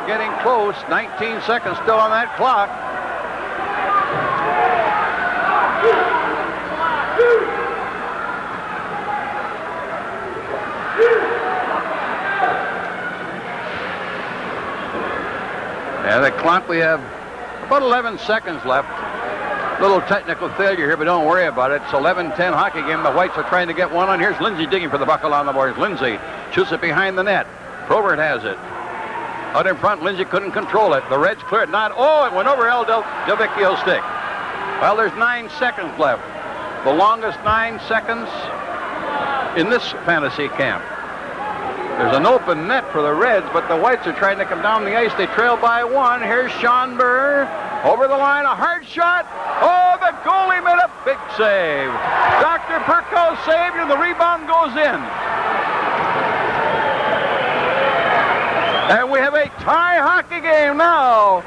They're getting close. 19 seconds still on that clock. Yeah, the clock, we have about 11 seconds left. Little technical failure here, but don't worry about it. It's 11-10 hockey game. The Whites are trying to get one on. Here's Lindsay digging for the buckle on the boards. Lindsay shoots it behind the net. Probert has it. Out in front, Lindsay couldn't control it. The Reds cleared. Not, oh, it went over El Delvecchio's stick. Well, there's 9 seconds left. The longest 9 seconds in this fantasy camp. There's an open net for the Reds, but the Whites are trying to come down the ice. They trail by 1. Here's Sean Burr. Over the line, a hard shot. Oh, the goalie made a big save. Dr. Perko saved, and the rebound goes in. And we have a tie hockey game now.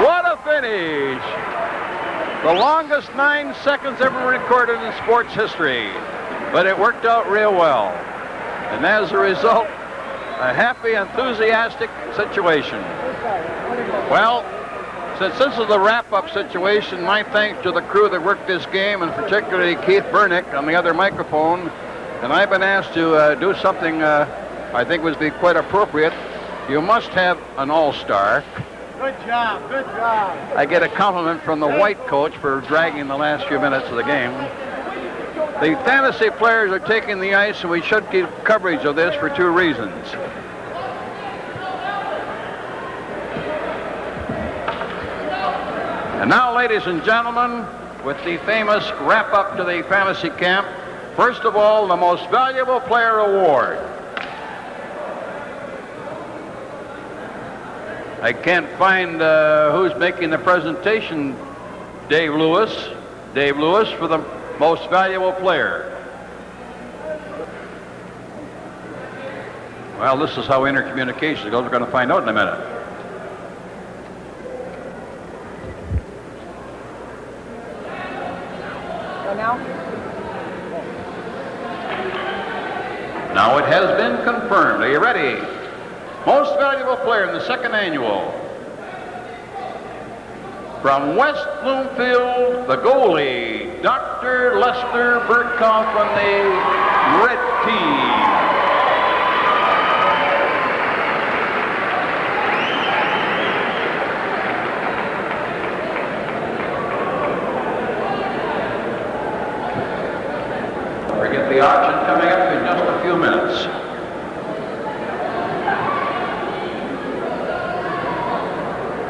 What a finish. The longest 9 seconds ever recorded in sports history. But it worked out real well. And as a result, a happy, enthusiastic situation. Well, since this is the wrap-up situation, my thanks to the crew that worked this game, and particularly Keith Bernick on the other microphone. And I've been asked to do something I think would be quite appropriate. You must have an all-star. Good job, good job. I get a compliment from the White coach for dragging the last few minutes of the game. The fantasy players are taking the ice, and we should keep coverage of this for 2 reasons. And now, ladies and gentlemen, with the famous wrap-up to the fantasy camp, first of all, the Most Valuable Player Award. I can't find who's making the presentation. Dave Lewis for the Most Valuable Player. Well, this is how intercommunications goes. We're going to find out in a minute. Now it has been confirmed. Are you ready? Most Valuable Player in the 2nd annual. From West Bloomfield, the goalie, Dr. Lester Burkhoff on the red team. We get the auction coming up in just a few minutes.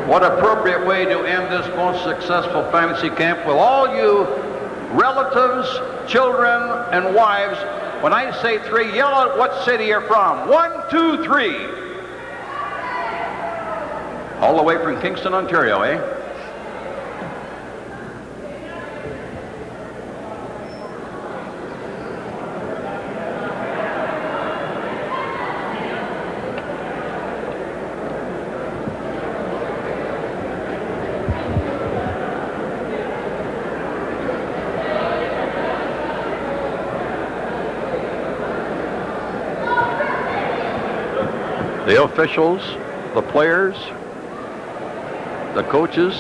What appropriate way to end this most successful fantasy camp with all you relatives, children, and wives. When I say 3, yell out what city you're from. 1, 2, 3. All the way from Kingston, Ontario, eh? The officials, the players, the coaches,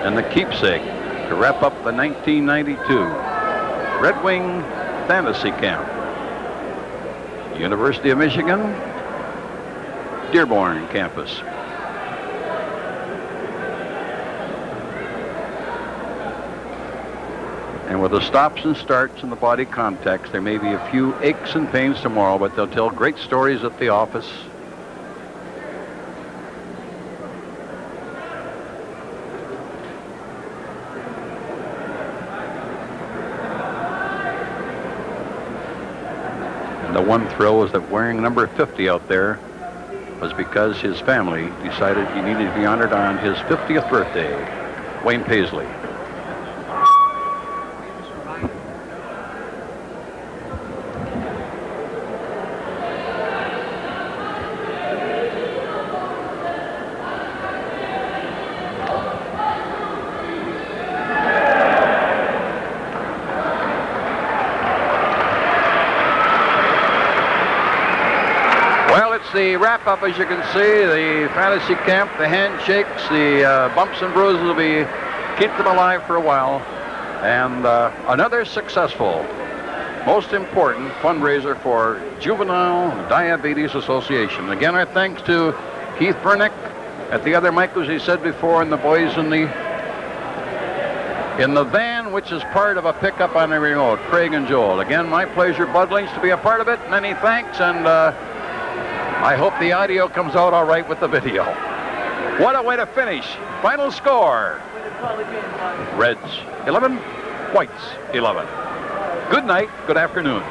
and the keepsake to wrap up the 1992 Red Wing Fantasy Camp. University of Michigan, Dearborn campus. And with the stops and starts and the body contacts, there may be a few aches and pains tomorrow, but they'll tell great stories at the office. And the one thrill was that wearing number 50 out there was because his family decided he needed to be honored on his 50th birthday. Wayne Paisley. the wrap-up, as you can see. The fantasy camp, the handshakes, the bumps and bruises will keep them alive for a while. And another successful, most important fundraiser for Juvenile Diabetes Association. Again, our thanks to Keith Bernick at the other mic, as he said before, and the boys in the van, which is part of a pickup on the remote, Craig and Joel. Again, my pleasure, Bud Lynch, to be a part of it. Many thanks, and I hope the audio comes out all right with the video. What a way to finish. Final score. Reds 11, Whites 11. Good night, good afternoon.